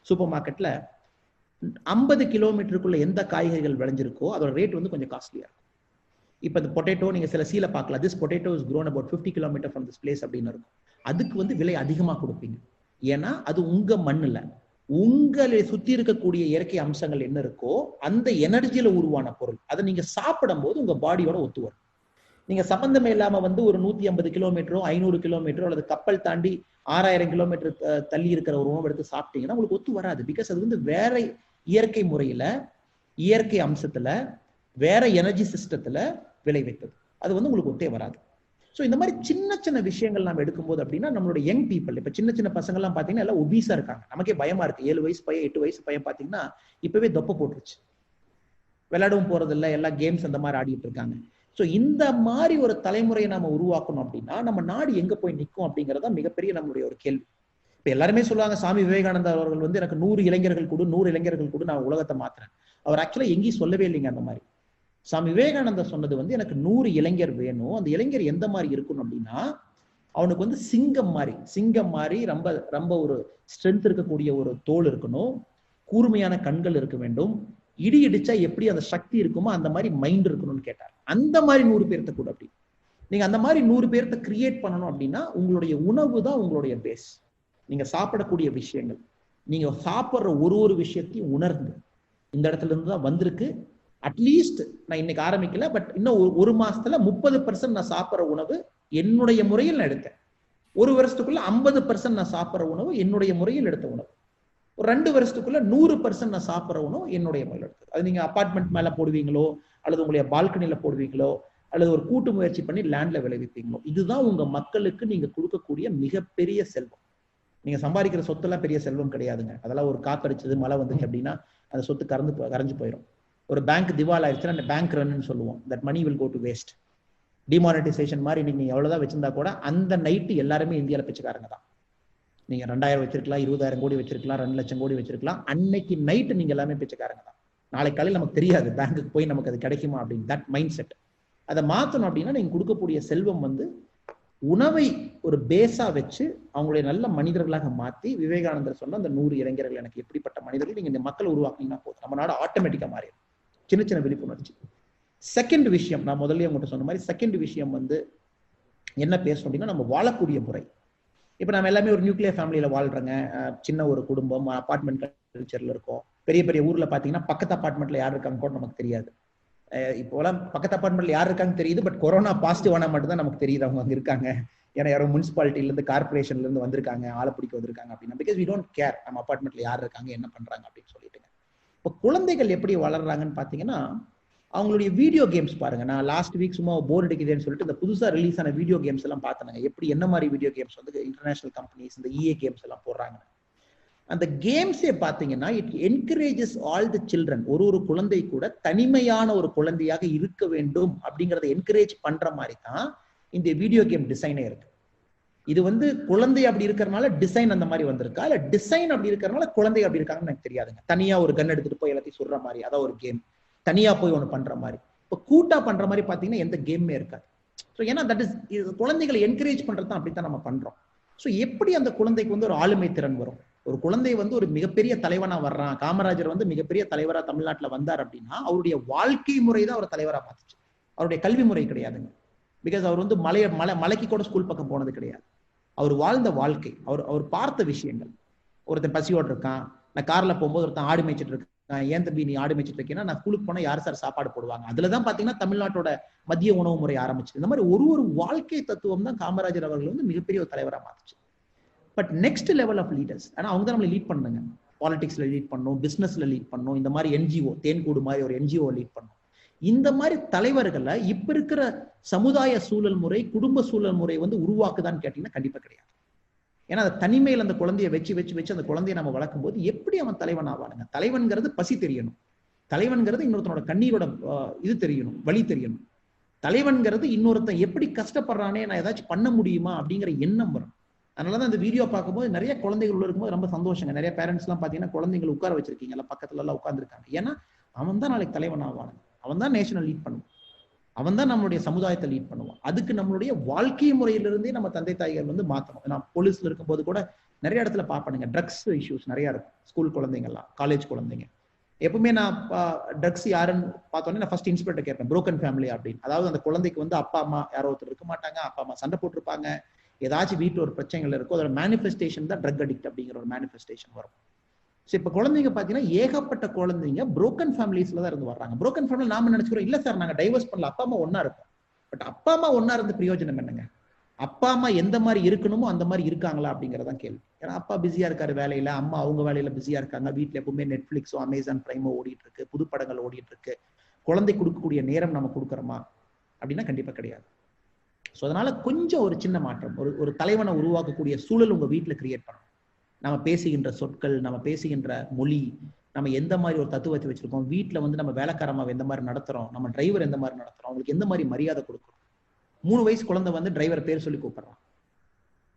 சூப்பர் மார்க்கெட்ல 50 கிலோமீட்டருக்குள்ள எந்த காய்கறிகள் விளைஞ்சிருக்கோ அதோட ரேட் வந்து கொஞ்சம் காஸ்ட்லியா இருக்கும். இப்ப இந்த பொட்டேட்டோ நீங்க சில சீல பார்க்கலாம், this potato is grown about 50 kilometers from this place அப்படின்னு இருக்கும். அதுக்கு வந்து விலை அதிகமா கொடுப்பீங்க. ஏன்னா அது உங்க மண்ணுல உங்களை சுத்தி இருக்கக்கூடிய இயற்கை அம்சங்கள் என்ன இருக்கோ அந்த எனர்ஜியில உருவான பொருள். அதை நீங்க சாப்பிடும் போது உங்க பாடியோட ஒத்து வரும். நீங்க சம்பந்தமே இல்லாம வந்து ஒரு 150 கிலோமீட்டரோ 500 கிலோமீட்டரோ அல்லது கப்பல் தாண்டி 6000 கிலோமீட்டர் தள்ளி இருக்கிற ஒரு உணவு எடுத்து சாப்பிட்டீங்கன்னா உங்களுக்கு ஒத்து வராது. பிகாஸ் அது வந்து வேற இயற்கை முறையில, இயற்கை அம்சத்துல, வேற எனர்ஜி சிஸ்டத்துல விளைவித்தது. அது வந்து உங்களுக்கு ஒத்தே வராது. ஸோ இந்த மாதிரி சின்ன விஷயங்கள் நம்ம எடுக்கும்போது அப்படின்னா நம்மளோட யங் பீப்புள், இப்ப சின்ன பசங்க எல்லாம் பாத்தீங்கன்னா எல்லாம் ஒபீஸா இருக்காங்க. நமக்கே பயமா இருக்கு. 7 வயசு பையன் 8 வயசு பையன் பாத்தீங்கன்னா இப்பவே தொப்பை போட்டுருச்சு. விளையாடவும் போறது இல்லை, எல்லா கேம்ஸ் அந்த மாதிரி ஆடிட்டு இருக்காங்க. ஸோ இந்த மாதிரி ஒரு தலைமுறையை நம்ம உருவாக்கணும் அப்படின்னா நம்ம நாடு எங்க போய் நிற்கும் அப்படிங்கறத மிகப்பெரிய நம்மளுடைய ஒரு கேள்வி. இப்ப எல்லாருமே சொல்லுவாங்க சாமி விவேகானந்தா அவர்கள் வந்து எனக்கு 100 இளைஞர்கள் கூட நான் உலகத்தை மாத்துறேன். அவர் ஆக்சுவலா எங்கேயும் சொல்லவே இல்லைங்க அந்த மாதிரி. சாமி விவேகானந்தா சொன்னது வந்து எனக்கு 100 இளைஞர் வேணும். அந்த இளைஞர் எந்த மாதிரி இருக்கணும் அப்படின்னா அவனுக்கு வந்து சிங்கம் மாதிரி ரொம்ப ரொம்ப ஒரு ஸ்ட்ரென்த் இருக்கக்கூடிய ஒரு தோல் இருக்கணும், கூர்மையான கண்கள் இருக்க வேண்டும், இடி இடிச்சா எப்படி அந்த சக்தி இருக்குமோ அந்த மாதிரி மைண்ட் இருக்கணும்னு கேட்டார். அந்த மாதிரி 100 பேர்த்த கூட அப்படி நீங்க அந்த மாதிரி 100 பேர்த்த கிரியேட் பண்ணணும் அப்படின்னா உங்களுடைய உணவு தான் உங்களுடைய பேஸ். நீங்க சாப்பிடக்கூடிய விஷயங்கள், நீங்க சாப்பிடுற ஒரு விஷயத்தையும் உணர்ந்து இந்த இடத்துல இருந்து தான் வந்திருக்கு. அட்லீஸ்ட் நான் இன்னைக்கு ஆரம்பிக்கல, பட் இன்னும் ஒரு மாசத்துல 30% நான் சாப்பிட்ற உணவு என்னுடைய முறையில் நான் எடுத்தேன். 1 வருஷத்துக்குள்ள 50% நான் சாப்பிட்ற உணவு என்னுடைய முறையில் எடுத்த உணவு. ஒரு 2 வருஷத்துக்குள்ள 100% நான் சாப்பிட்ற உணவு என்னுடைய முறையில் எடுத்தது. அது நீங்க அபார்ட்மெண்ட் மேல போடுவீங்களோ, அல்லது உங்களுடைய பால்கனில போடுவீங்களோ, அல்லது ஒரு கூட்டு முயற்சி பண்ணி லேண்ட்ல விளைவிப்பீங்களோ, இதுதான் உங்க மக்களுக்கு நீங்க கொடுக்கக்கூடிய மிகப்பெரிய செல்வம். நீங்க சம்பாதிக்கிற சொத்தெல்லாம் பெரிய செல்வம் கிடையாதுங்க. அதெல்லாம் ஒரு காத்தடிச்சது, மழை வந்துச்சு அப்படின்னா அந்த சொத்து கரைஞ்சு போயிடும். ஒரு பேங்க் திவால் ஆயிடுச்சுன்னா அந்த பேங்க் ரன்னு சொல்லுவோம். That money will go to waste. Demonetisation மாதிரி நீங்க எவ்வளவுதான் வச்சிருந்தா கூட அந்த நைட்டு எல்லாருமே இந்தியாவில் பிச்சைக்காரங்க தான். நீங்க 2000 வச்சிருக்கலாம், 20,000 கோடி வச்சிருக்கலாம், 2 லட்சம் கோடி வச்சிருக்கலாம், அன்னைக்கு நைட்டு நீங்க எல்லாமே பிச்சைக்காரங்க தான். நாளைக்கு காலையில் நமக்கு தெரியாது பேங்க்குக்கு போய் நமக்கு அது கிடைக்குமா அப்படின்னு. தட் மைண்ட் செட் அதை மாற்றணும் அப்படின்னா நீங்க கொடுக்கக்கூடிய செல்வம் உணவை ஒரு பேஸா வச்சு அவங்களுடைய நல்ல மனிதர்களாக மாற்றி, விவேகானந்தர் சொன்ன அந்த 100 இளைஞர்கள் எனக்கு எப்படிப்பட்ட மனிதர்கள் நீங்க இந்த மக்களை உருவாக்கினீங்கன்னா போதும், நம்ம நாடு ஆட்டோமேட்டிக்கா மாறிடும். சின்ன சின்ன விழிப்புணர்ச்சி. செகண்ட் விஷயம், நான் முதல்ல உங்கள்கிட்ட சொன்ன மாதிரி செகண்ட் விஷயம் என்ன பேசணும் அப்படின்னா நம்ம வாழக்கூடிய முறை. இப்ப நம்ம எல்லாமே ஒரு நியூக்ளியர் ஃபேமிலியில வாழ்றோங்க. சின்ன ஒரு குடும்பம், அபார்ட்மெண்ட் கல்ச்சர்ல இருக்கோம். பெரிய பெரிய ஊர்ல பாத்தீங்கன்னா பக்கத்து அபார்ட்மெண்ட்ல யார் இருக்காங்க கூட நமக்கு தெரியாது. இப்போலாம் பக்கத்து அபார்ட்மெண்ட்ல யார் இருக்காங்க தெரியுது, பட் கொரோனா பாசிட்டிவ் ஆனா மட்டும் தான் நமக்கு தெரியுது அவங்க அங்க இருக்காங்க. ஏன்னா யாரோ முனிசிபாலிட்டில இருந்து கார்பரேஷன்ல இருந்து வந்திருக்காங்க, ஆளை பிடிக்க வந்திருக்காங்க அப்படின்னா. பிகாஸ் வி டோன்ட் கேர் நம்ம அபார்ட்மெண்ட்ல யார் இருக்காங்க என்ன பண்றாங்க அப்படின்னு சொல்லிட்டுங்க. இப்போ குழந்தைகள் எப்படி வளர்றாங்கன்னு பாத்தீங்கன்னா அவங்களுடைய வீடியோ கேம்ஸ் பாருங்க. நான் லாஸ்ட் வீக் சும்மா போர் அடிக்குதுன்னு சொல்லிட்டு இந்த புதுசா ரிலீஸ் ஆன வீடியோ கேம்ஸ் எல்லாம் பார்த்தேன். எப்படி என்ன மாதிரி வீடியோ கேம்ஸ் இன்டர்நேஷனல் கம்பெனிஸ் இந்த EA கேம்ஸ் எல்லாம் போடுறாங்க. அந்த கேம்ஸே பாத்தீங்கன்னா it encourages all the children. ஒரு குழந்தை கூட தனிமையான ஒரு குழந்தையாக இருக்க வேண்டும் அப்படிங்கறத என்கரேஜ் பண்ற மாதிரி தான் இந்த வீடியோ கேம் டிசைனே இருக்கு. இது குழந்தை அப்படி இருக்கிறதுனால டிசைன் அந்த மாதிரி வந்திருக்கா, இல்ல டிசைன் அப்படி இருக்கிறதுனால குழந்தை அப்படி இருக்காங்கன்னு எனக்கு தெரியாதுங்க. தனியா ஒரு கன் எடுத்துட்டு போய் எல்லாத்தையும் சொல்ற மாதிரி அதான் ஒரு கேம், தனியா போய் ஒண்ணு பண்ற மாதிரி. இப்ப கூட்டா பண்ற மாதிரி பாத்தீங்கன்னா எந்த கேமே இருக்காது. ஏன்னா தட் இஸ் குழந்தைகளை என்கரேஜ் பண்றது தான் அப்படித்தான் நம்ம பண்றோம். ஸோ எப்படி அந்த குழந்தைக்கு ஒரு ஆளுமை திறன் வரும்? ஒரு குழந்தை ஒரு மிகப்பெரிய தலைவனா வர்றான். காமராஜர் மிகப்பெரிய தலைவரா தமிழ்நாட்டுல வந்தார் அப்படின்னா அவருடைய வாழ்க்கை முறை தான் அவர் தலைவரா பார்த்துச்சு, அவருடைய கல்வி முறை கிடையாதுங்க. பிகாஸ் அவர் மலைக்கு கூட ஸ்கூல் பக்கம் போனது கிடையாது. அவர் வாழ்ந்த வாழ்க்கை, அவர் பார்த்த விஷயங்கள். ஒருத்தன் பசியோடு இருக்கான், நான் கார்ல போகும்போது ஒருத்தன் ஆடு மேய்ச்சிட்டு இருக்கான், ஏன் தம்பி நீ ஆடு மேய்ச்சிட்டு இருக்கீங்கன்னா நான் ஸ்கூலுக்கு போனா யார் சார் சாப்பாடு போடுவாங்க. அதுலதான் பாத்தீங்கன்னா தமிழ்நாட்டோட மதிய உணவு முறை ஆரம்பிச்சு. இந்த மாதிரி ஒரு வாழ்க்கை தத்துவம் தான் காமராஜர் அவர்கள் மிகப்பெரிய ஒரு தலைவரா மாத்துச்சு. But next level of leaders, ஆனா அவங்க தான் நம்மளை லீட் பண்ணுங்க. பாலிடிக்ஸ்ல லீட் பண்ணும், பிசினஸ்ல லீட் பண்ணும், இந்த மாதிரி NGO தேன்கூடு மாதிரி ஒரு NGO லீட் பண்ணும். இந்த மாதிரி தலைவர்களை இப்ப இருக்கிற சமுதாய சூழல் முறை, குடும்ப சூழல் முறை உருவாக்குதான்னு கேட்டீங்கன்னா கண்டிப்பா கிடையாது. ஏன்னா அந்த தனிமையில் அந்த குழந்தைய வச்சு அந்த குழந்தைய நம்ம வளர்க்கும் போது எப்படி அவன் தலைவன் ஆவானுங்க? தலைவன்கிறது பசி தெரியணும், தலைவன்கிறது இன்னொருத்தனோட கண்ணீரோட இது தெரியணும், வழி தெரியணும். தலைவன்கிறது இன்னொருத்தன் எப்படி கஷ்டப்படுறானே நான் ஏதாச்சும் பண்ண முடியுமா அப்படிங்கிற எண்ணம் வரும். அதனாலதான் இந்த வீடியோ பார்க்கும்போது நிறைய குழந்தைகள் உள்ள இருக்கும்போது ரொம்ப சந்தோஷங்க. நிறைய பேரண்ட்ஸ் எல்லாம் பாத்தீங்கன்னா குழந்தைங்களை உட்கார வச்சிருக்கீங்க, பக்கத்துல எல்லாம் உட்காந்துருக்காங்க. ஏன்னா அவன் தான் நாளைக்கு தலைவன் ஆவானுங்க, அவன் தான் நேஷனல் லீட் பண்ணுவான், அவன் தான் நம்மளுடைய சமுதாயத்தை லீட் பண்ணுவான். அதுக்கு நம்மளுடைய வாழ்க்கை முறையிலிருந்தே நம்ம தந்தை தாய்கள் மாற்றணும். நான் போலீஸ்ல இருக்கும்போது கூட நிறைய இடத்துல பார்ப்பேனுங்க, ட்ரக்ஸ் இஷ்யூஸ் நிறைய இருக்கும். ஸ்கூல் குழந்தைங்கலாம், காலேஜ் குழந்தைங்க. எப்பவுமே நான் ட்ரக்ஸ் யாருன்னு பார்த்தோன்னே நான் ஃபர்ஸ்ட் இன்ஸ்பெக்டர் கேட்பேன், புரோக்கன் ஃபேமிலி அப்படின்னு. அதாவது அந்த குழந்தைக்கு அப்பா அம்மா யாரோ ஒருத்தர் இருக்க மாட்டாங்க, அப்பா அம்மா சண்டை போட்டிருப்பாங்க, ஏதாச்சும் வீட்டில் ஒரு பிரச்சனைகள் இருக்கும். அதோட மேனிஃபெஸ்டேஷன் தான் ட்ரக் அடிக்ட் அப்படிங்கிற ஒரு மேனிஃபெஸ்டேஷன் வரும். ஸோ இப்போ குழந்தைங்க பார்த்தீங்கன்னா ஏகப்பட்ட குழந்தைங்க புரோக்கன் ஃபேமிலிஸ்ல தான் இருந்து வர்றாங்க. புரோக்கன் ஃபேமிலி நாம நினைச்சுக்கிறோம் இல்ல சார் நாங்க டைவர்ஸ் பண்ணல, அப்பா அம்மா ஒன்னா இருக்கும். பட் அப்பா அம்மா ஒன்னா இருந்து பிரயோஜனம் என்னங்க? அப்பா அம்மா எந்த மாதிரி இருக்கணுமோ அந்த மாதிரி இருக்காங்களா அப்படிங்கறதான் கேள்வி. ஏன்னா அப்பா பிஸியா இருக்காரு வேலையில, அம்மா அவங்க வேலையில பிஸியா இருக்காங்க, வீட்டுல எப்பவுமே நெட்ஃபிளிக்ஸோ அமேசான் பிரைமோ ஓடிட்டு இருக்கு, புது படங்கள் ஓடிட்டு இருக்கு. குழந்தை கொடுக்கக்கூடிய நேரம் நம்ம கொடுக்குறோமா அப்படின்னா கண்டிப்பா கிடையாது. ஸோ அதனால கொஞ்சம் ஒரு சின்ன மாற்றம், ஒரு தலைவனை உருவாக்கக்கூடிய சூழல் உங்க வீட்டுல கிரியேட் பண்ணணும். நம்ம பேசுகின்ற சொற்கள், நம்ம பேசுகின்ற மொழி, நம்ம எந்த மாதிரி ஒரு தத்துவத்தை வச்சிருக்கோம், வீட்டுல நம்ம வேலைக்காரமாவை எந்த மாதிரி நடத்துறோம், நம்ம டிரைவர் எந்த மாதிரி நடத்துறோம், அவங்களுக்கு எந்த மாதிரி மரியாதை கொடுக்குறோம். 3 வயசு குழந்தை டிரைவர் பேர் சொல்லி கூப்பிடுறான்,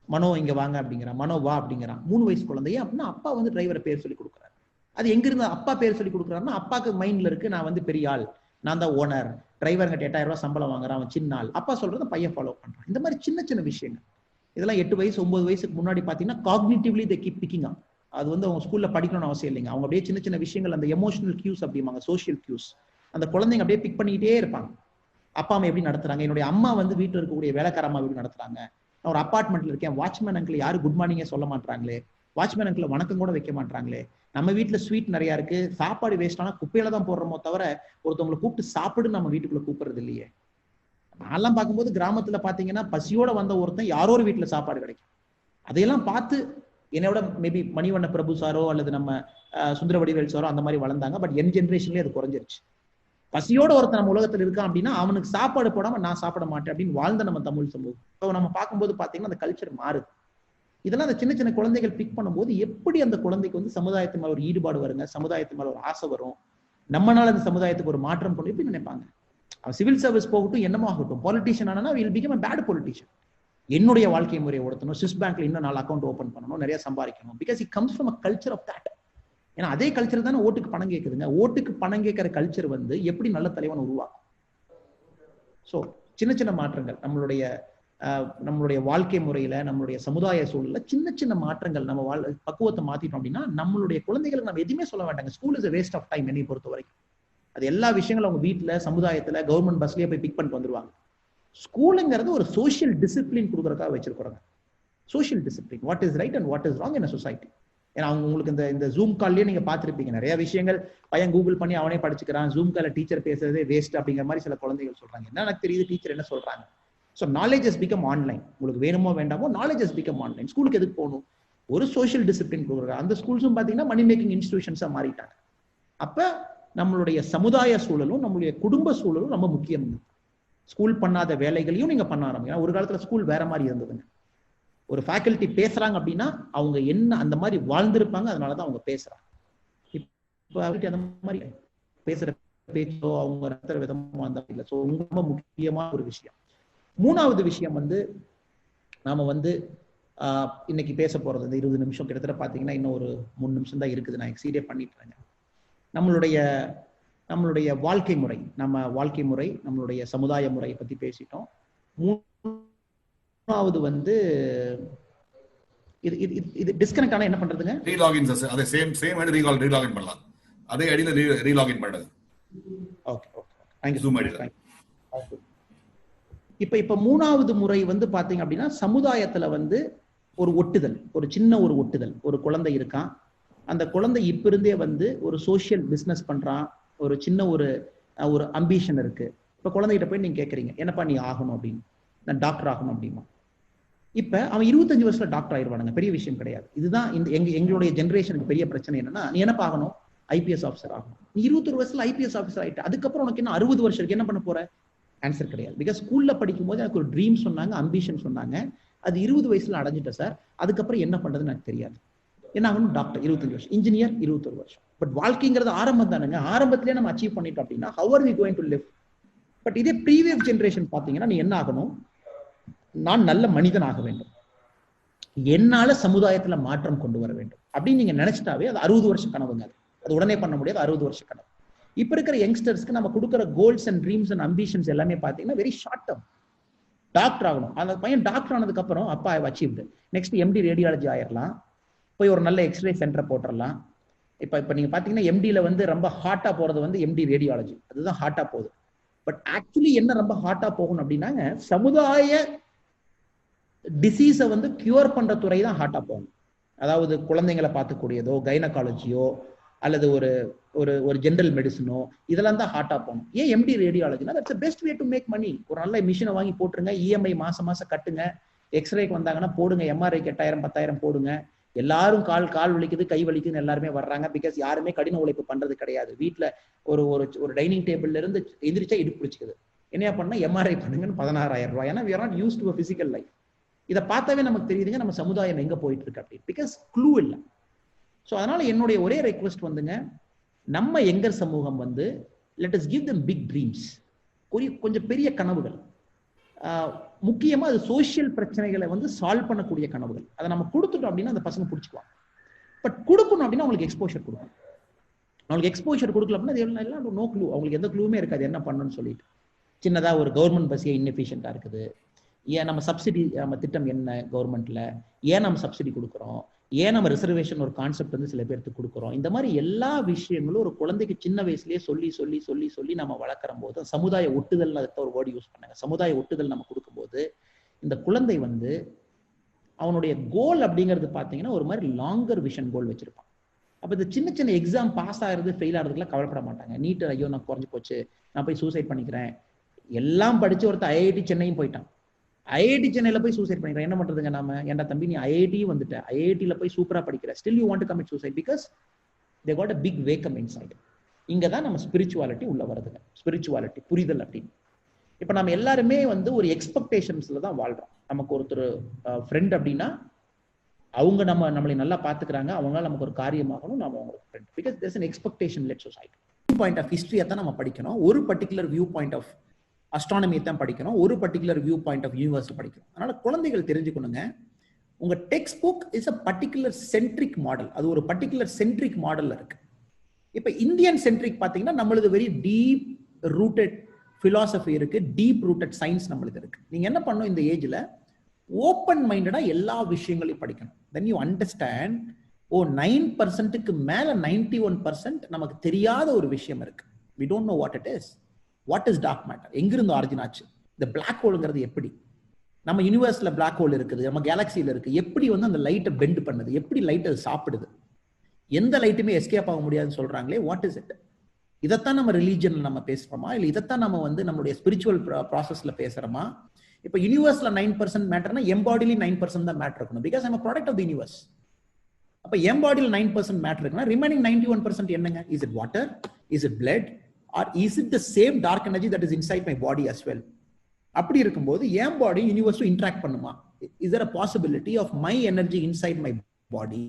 மனோ இங்க வாங்க அப்படிங்கிறான், மனோ வா அப்படிங்கிறான். 3 வயசு குழந்தைய அப்படின்னா அப்பா டிரைவரை பேர் சொல்லி கொடுக்குறாரு. அது எங்க இருந்து அப்பா பேர் சொல்லி கொடுக்குறாருன்னா அப்பாக்கு மைண்ட்ல இருக்கு நான் பெரிய ஆள், நான் தான் ஓனர், டிரைவர்கிட்ட 8000 ரூபாய் சம்பளம் வாங்குறான், அவன் சின்ன ஆள், அப்பா சொல்றத பையன் ஃபாலோ பண்றான். இந்த மாதிரி சின்ன சின்ன விஷயங்கள் இதெல்லாம் 8 வயசு 9 வயசுக்கு முன்னாடி பாத்தீங்கன்னா காக்னிட்டிவ்லி they keep picking up. அது அவங்க ஸ்கூல்ல படிக்கணும்னு அவசியம் இல்லைங்க. அவங்க அப்படியே சின்ன சின்ன விஷயங்கள், அந்த எமோஷனல் கியூஸ் அப்படிம்பாங்க, சோஷியல் கியூஸ், அந்த குழந்தைங்க அப்படியே பிக் பண்ணிக்கிட்டே இருப்பாங்க. அப்பா அம்மா எப்படி நடத்துறாங்க, என்னுடைய அம்மா வந்து வீட்டில் இருக்கக்கூடிய வேலைக்கார அம்மா எப்படி நடத்துறாங்க, நான் ஒரு அப்பார்ட்மெண்ட்ல இருக்கேன், வாட்ச்மேன் அங்கிள் யாரு குட் மார்னிங்கே சொல்ல மாட்டாங்களே, வாட்ச்மேன் அங்கிள் வணக்கம் கூட வைக்க மாட்டாங்களே, நம்ம வீட்டுல ஸ்வீட் நிறைய இருக்கு, சாப்பாடு வேஸ்ட் ஆனா குப்பையில தான் போடுறோமோ தவிர ஒருத்தவங்களை கூப்பிட்டு சாப்பிடு நம்ம வீட்டுக்குள்ள கூப்பிடுறது இல்லையே. நான்லாம் பார்க்கும்போது கிராமத்துல பாத்தீங்கன்னா பசியோட வந்த ஒருத்தன் யாரோ ஒரு வீட்டுல சாப்பாடு கிடைக்கும். அதையெல்லாம் பார்த்து என்னோட மேபி மணிவண்ண பிரபு சாரோ அல்லது நம்ம சுந்தர வடிவேல் சாரோ அந்த மாதிரி வளர்ந்தாங்க. பட் என் ஜென்ரேஷன்லயே அது குறைஞ்சிருச்சு. பசியோட ஒருத்தன் நம்ம உலகத்துல இருக்கான் அப்படின்னா அவனுக்கு சாப்பாடு போடாம நான் சாப்பிட மாட்டேன் அப்படின்னு வாழ்ந்த நம்ம தமிழ் சமூகம். இப்போ நம்ம பார்க்கும்போது பாத்தீங்கன்னா அந்த கல்ச்சர் மாறுது. இதெல்லாம் அந்த சின்ன சின்ன குழந்தைகள் பிக் பண்ணும்போது எப்படி அந்த குழந்தைக்கு வந்து சமுதாயத்து மேல ஒரு ஈடுபாடு வருங்க, சமுதாயத்து மேல ஒரு ஆசை வரும், நம்மளால அந்த சமுதாயத்துக்கு ஒரு மாற்றம் கொண்டு எப்படி நினைப்பாங்க. அவன் சிவில் சர்வீஸ் போகட்டும், என்னமோ ஆகட்டும், பாலிட்டிஷியன் ஆனா will become a bad politician. என்னுடைய வாழ்க்கை முறையை ஓடத்தணும், ஸ்விஸ் பேங்க்ல இன்னும் 4 அக்கௌண்ட் ஓபன் பண்ணணும், நிறைய சம்பாதிக்கணும், because it comes from a culture of that. ஏன்னா அதே கல்ச்சர் தானே ஓட்டுக்கு பணம் கேட்குதுங்க. ஓட்டுக்கு பணம் கேட்கிற கல்ச்சர் வந்து எப்படி நல்ல தலைவன் உருவாக்கும். ஸோ சின்ன சின்ன மாற்றங்கள் நம்மளுடைய வாழ்க்கை முறையில, நம்மளுடைய சமுதாய சூழல்ல சின்ன சின்ன மாற்றங்கள் நம்ம பக்குவத்தை மாத்திட்டோம் அப்படின்னா நம்மளுடைய குழந்தைகளுக்கு நம்ம எதுவுமே சொல்ல வேண்டாங்க. School is a waste of time என்னை பொறுத்த வரைக்கும். அது எல்லா விஷயங்களும் அவங்க வீட்டுல, சமுதாயத்துல, கவர்மெண்ட் பஸ்லயே போய் பிக் பண்ணிட்டு வந்துருவாங்க. ஸ்கூலுங்கிறது ஒரு சோஷியல் டிசிப்ளின் கொடுக்கறதுக்காக வச்சிருக்கிறாங்க. Social discipline, what is right and what is wrong in a society. ஏன்னா அவங்க உங்களுக்கு இந்த ஜூம் கால்லயே நீங்க பார்த்திருப்பீங்க, நிறைய விஷயங்கள் பையன் கூகுள் பண்ணி அவனே படிச்சுக்கிறான், ஜூம் கால்ல டீச்சர் பேசுறதே வேஸ்ட் அப்படிங்கிற மாதிரி சில குழந்தைகள் சொல்றாங்க. என்ன எனக்கு தெரியுது டீச்சர் என்ன சொல்றாங்க. So knowledge has become online. உங்களுக்கு வேணுமோ வேண்டாமோ நாலேஜ் ஹஸ் பிகம் ஆன்லைன். ஸ்கூலுக்கு எதுக்கு போகணும்? ஒரு சோஷியல் டிசிப்ளின் கொடுக்குறாங்க. அந்த ஸ்கூல்ஸும் பார்த்தீங்கன்னா மணி மேக்கிங் இன்ஸ்டிடியூஷன்ஸா மாறிட்டாங்க. அப்ப நம்மளுடைய சமுதாய சூழலும் நம்மளுடைய குடும்ப சூழலும் ரொம்ப முக்கியம். ஸ்கூல் பண்ணாத வேலைகளையும் நீங்க பண்ண ஆரம்பிங்க. ஒரு காலத்துல ஸ்கூல் வேற மாதிரி இருந்ததுங்க. ஒரு ஃபேக்கல்டி பேசுறாங்க அப்படின்னா அவங்க என்ன அந்த மாதிரி வாழ்ந்திருப்பாங்க, அதனாலதான் அவங்க பேசுறாங்க. இப்போ அந்த மாதிரி பேசுற பேச்சோ அவங்க நடத்துற விதமோ அந்த இல்லை. ஸோ ரொம்ப முக்கியமான ஒரு விஷயம். மூணாவது விஷயம் வந்து நாம வந்து இன்னைக்கு பேச போறது இந்த 20 நிமிஷம் கிட்டத்தட்ட பாத்தீங்கன்னா இன்னும் ஒரு 3 நிமிஷம் தான் இருக்குது. நான் எக்ஸீடே பண்ணிட்டு நம்மளுடைய வாழ்க்கை முறை, நம்மளுடைய சமுதாய முறையை பத்தி பேசிட்டோம். மூணாவது வந்து இது டிஸ்கனெக்ட் ஆனா என்ன பண்றதுங்க? ரீலாகின் அதே சேம் ஐடி ரீலாகின் பண்ணலாம். அதே ஐடியில ரீலாகின் பண்ணுங்க. Okay okay, thank you. Zoom ஐடியில இப்ப மூணாவது முறை வந்து பாத்தீங்க அப்படின்னா சமுதாயத்துல வந்து ஒரு ஒட்டுதல், ஒரு சின்ன ஒரு ஒட்டுதல். ஒரு குழந்தை இருக்கான், அந்த குழந்தை இப்ப இருந்தே வந்து ஒரு சோசியல் பிசினஸ் பண்றான், ஒரு சின்ன ஒரு அம்பிஷன் இருக்கு. இப்ப குழந்தைகிட்ட போய் நீங்க கேட்கறீங்க, என்னப்பா நீ ஆகணும் அப்படின்னு. நான் டாக்டர் ஆகணும் அப்படிமா. இப்ப அவன் 25 வருஷத்துல டாக்டர் ஆயிடுவானுங்க, பெரிய விஷயம் கிடையாது. இதுதான் எங்களுடைய ஜென்ரேஷனுக்கு பெரிய பிரச்சனை என்னன்னா, நீ என்னப்பா ஆகணும்? ஐபிஎஸ் ஆஃபீஸர் ஆகணும். நீ 21 வருஷத்துல ஐபிஎஸ் ஆஃபீஸர் ஆயிட்டு அதுக்கப்புறம் உனக்கு என்ன 60 வருஷம் இருக்கு, என்ன பண்ண போற? ஆன்சர் கிடையாது. பிகாஸ் ஸ்கூல்ல படிக்கும் போது எனக்கு ஒரு ட்ரீம் சொன்னாங்க, அம்பிஷன் சொன்னாங்க, அது 20 வயசுல அடைஞ்சிட்டேன் சார், அதுக்கப்புறம் என்ன பண்றதுன்னு எனக்கு தெரியாது. என்ன ஆகணும்? டாக்டர் 25 வருஷம், இன்ஜினியர் 21 வருஷம். பட் வாழ்க்கைங்கிறது ஆரம்பம் தானுங்க. ஆரம்பத்திலேயே நம்ம அச்சீவ் பண்ணிட்டோம் அப்படின்னா how are we going to live? But இதே ப்ரீவியஸ் ஜென்ரேஷன் பாத்தீங்கன்னா நீ என்ன ஆகணும்? நான் நல்ல மனிதன் ஆக வேண்டும், என்னால சமுதாயத்துல மாற்றம் கொண்டு வர வேண்டும் அப்படின்னு நீங்க நினைச்சிட்டாவே அது 60 வருஷம் கனவுங்க. அது உடனே பண்ண முடியாது, 60 வருஷம் கனவு. இப்ப இருக்கிற யங்ஸ்டர்ஸ்க்கு நம்ம கொடுக்குற goals and dreams and ambitions எல்லாமே பாத்தீங்கன்னா வெரி ஷார்ட் டர்ம். டாக்டர் ஆகணும், அந்த பையன் டாக்டர் ஆனதுக்கு அப்புறம் அப்பா ஐ அச்சீவ்டு, நெக்ஸ்ட் எம்டி ரேடியாலஜி ஆயிடலாம், போய் ஒரு நல்ல எக்ஸ்ரே சென்டர் போட்டுடலாம். இப்ப நீங்க பாத்தீங்கன்னா எம்டில வந்து ரொம்ப ஹாட்டா போறது வந்து எம்டி ரேடியாலஜி, அதுதான் ஹாட்டா போகுது. பட் ஆக்சுவலி என்ன ரொம்ப ஹாட்டா போகணும் அப்படின்னாங்க, சமுதாய டிசீஸை வந்து கியூர் பண்ற துறை தான் ஹாட்டா போகணும். அதாவது குழந்தைங்களை பார்த்துக்கூடியதோ, கைனகாலஜியோ அல்லது ஒரு ஜெனரல் மெடிசனோ, இதெல்லாம் தான் ஹாட்டா போகணும். ஏன் எம்டி ரேடியாலஜினா that's best way to make money. ஒரு நல்ல மிஷினை வாங்கி போட்டுருங்க, இஎம்ஐ மாசம் கட்டுங்க, எக்ஸ்ரேக்கு வந்தாங்கன்னா போடுங்க, எம்ஆர்ஐக்கு 8000 10,000 போடுங்க. எல்லாரும் கால் வலிக்குது, கை வலிக்குதுன்னு எல்லாருமே வர்றாங்க. பிகாஸ் யாருமே கடின உழைப்பு பண்றது கிடையாது. வீட்டுல ஒரு டைனிங் டேபிள்ல இருந்து எந்திரிச்சா இடுப்பு பிடிச்சிக்குது, என்னையா பண்ணா எம்ஆர்ஐ பண்ணுங்கன்னு 16,000 ரூபாய். ஏன்னா we are not used to a physical life. இதை பார்த்தாவே நமக்கு தெரியுதுங்க நம்ம சமுதாயம் எங்க போயிட்டு இருக்கு அப்படின்னு. பிகாஸ் க்ளூ இல்லை. ஸோ அதனால என்னுடைய ஒரே ரெக்வெஸ்ட் வந்துங்க, நம்ம எங்கர் சமூகம் வந்து let us give them big dreams, கொஞ்சம் பெரிய கனவுகள். முக்கியமா அது சோசியல் பிரச்சனைகளை வந்து சால்வ் பண்ணக்கூடிய கனவுகள். அதை நம்ம கொடுத்துட்டோம் அப்படின்னா அந்த பசங்க பிடிச்சிக்குவாங்க. பட் கொடுக்கணும் அப்படின்னா அவங்களுக்கு எக்ஸ்போஷர் கொடுக்கணும். அவங்களுக்கு எக்ஸ்போஷர் கொடுக்கல அப்படின்னா எல்லாம் நோ க்ளூ, அவங்களுக்கு எந்த க்ளூமே இருக்காது என்ன பண்ணணும்னு சொல்லிட்டு. சின்னதா ஒரு கவர்மெண்ட் பஸ் ஏன் இன்எஃபிஷியண்டா இருக்குது, ஏன் நம்ம சப்சிடி நம்ம திட்டம் என்ன கவர்மெண்ட்ல, ஏன் நம்ம சப்சிடி கொடுக்குறோம், ஏன் நம்ம ரிசர்வேஷன் ஒரு கான்செப்ட் வந்து சில பேருக்கு கொடுக்குறோம். இந்த மாதிரி எல்லா விஷயங்களும் ஒரு குழந்தைக்கு சின்ன வயசுலயே சொல்லி சொல்லி சொல்லி சொல்லி நம்ம வளர்க்குற போது சமுதாய ஒட்டுதல், அதுக்கு ஒரு வேர்டு யூஸ் பண்ணாங்க, சமுதாய ஒட்டுதல் நம்ம கொடுக்கும்போது இந்த குழந்தை வந்து அவனுடைய கோல் அப்படிங்கிறது பார்த்தீங்கன்னா ஒரு மாதிரி லாங்கர் விஷன் கோல் வச்சிருப்பான். அப்போ இந்த சின்ன சின்ன எக்ஸாம் பாஸ் ஆகிறது ஃபெயில் ஆகிறதுக்குலாம் கவலைப்பட மாட்டாங்க. நீட் ஐயோ நான் குறைஞ்சு போச்சு, நான் போய் சூசைட் பண்ணிக்கிறேன். எல்லாம் படிச்சு ஒருத்தர் ஐஐடி சென்னையும் போயிட்டான். ஐஐடி சென்னையில போய் சூசைட் பண்ணிக்கிறேன். என்ன பண்றதுங்க நாம? ஏன்டா தம்பி நீ ஐஐடி வந்துட்ட, ஐஐடியில போய் சூப்பரா படிக்கிற, still you want to commit suicide because they got a big vacuum inside. இங்க தான் நம்ம ஸ்பிரிச்சுவாலிட்டி உள்ள வருதுங்க. ஸ்பிரிச்சுவாலிட்டி புரிதல் அப்படின்னு. இப்ப நம்ம எல்லாருமே வந்து ஒரு எக்ஸ்பெக்டேஷன்ஸ்ல தான் வாழ்றோம். நமக்கு ஒருத்தர் ஃப்ரெண்ட் அப்படின்னா அவங்க நம்மளை நல்லா பாத்துக்கிறாங்க, அவங்களால நமக்கு ஒரு காரியமாகணும், நம்ம அவங்களுக்கு friend. Because there's an expectation led society. View point of ஹிஸ்டரியை தான் நம்ம படிக்கணும். ஒரு பர்டிகுலர் வியூ பாயிண்ட் ஆஃப் அஸ்ட்ரானமியை தான் படிக்கணும். ஒரு particular view point of universe படிக்கணும். அதனால குழந்தைகள் தெரிஞ்சுக்கணுங்க, உங்க textbook is a particular centric model. அது ஒரு பர்டிகுலர் சென்ட்ரிக் மாடல்ல இருக்கு. இப்ப இந்தியன் சென்ட்ரிக் பாத்தீங்கன்னா நம்மளுக்கு வெரி டீப் ரூட்டட் பிலாசபி இருக்கு, டீப் ரூட்டட் சயின்ஸ் நம்மளுக்கு இருக்கு. நீங்க என்ன பண்ணணும் இந்த ஏஜ்ல, ஓப்பன் மைண்டடா எல்லா விஷயங்களையும் படிக்கணும். தென் யூ அண்டர்ஸ்டாண்ட், ஓ 9%க்கு மேல 91% நமக்கு தெரியாத ஒரு விஷயம் இருக்கு. we don't know what it is. what is dark matter? எங்கிருந்து ஆரிஜின் ஆச்சு? இந்த பிளாக் ஹோல்ங்கிறது எப்படி? நம்ம யூனிவர்ஸ்ல பிளாக் ஹோல் இருக்குது, நம்ம கேலக்சியில இருக்கு. எப்படி வந்து அந்த லைட்டை பெண்ட் பண்ணுது? எப்படி லைட் அது சாப்பிடுது? எந்த லைட்டுமே எஸ்கேப் ஆக முடியாதுன்னு சொல்றாங்களே, வாட் இஸ் இட்? இதைத்தான் நம்ம ரிலீஜன்ல நம்ம பேசுறோமா, இல்ல இதைத்தான் நம்ம வந்து நம்மளுடைய ஸ்பிரிச்சுவல் ப்ராசஸ்ல பேசுறோமா? இப்ப யூனிவர்ஸ்ல 9% மேட்டர்னா எம்பாடிலி 9% தான் மேட்டர் இருக்கணும். Because I'm product of the universe. அப்ப எம்பாடியில் 9% மேட்டர் இருக்குன்னா ரிமைனிங் 91% என்னங்க? Is it water? Is it blood? Or is it the same dark energy that is inside my body as well? அப்படி இருக்கும்போது என் பாடி யூனிவர்ஸ் இன்டராக்ட் பண்ணுமா? Is there a possibility of my energy inside my body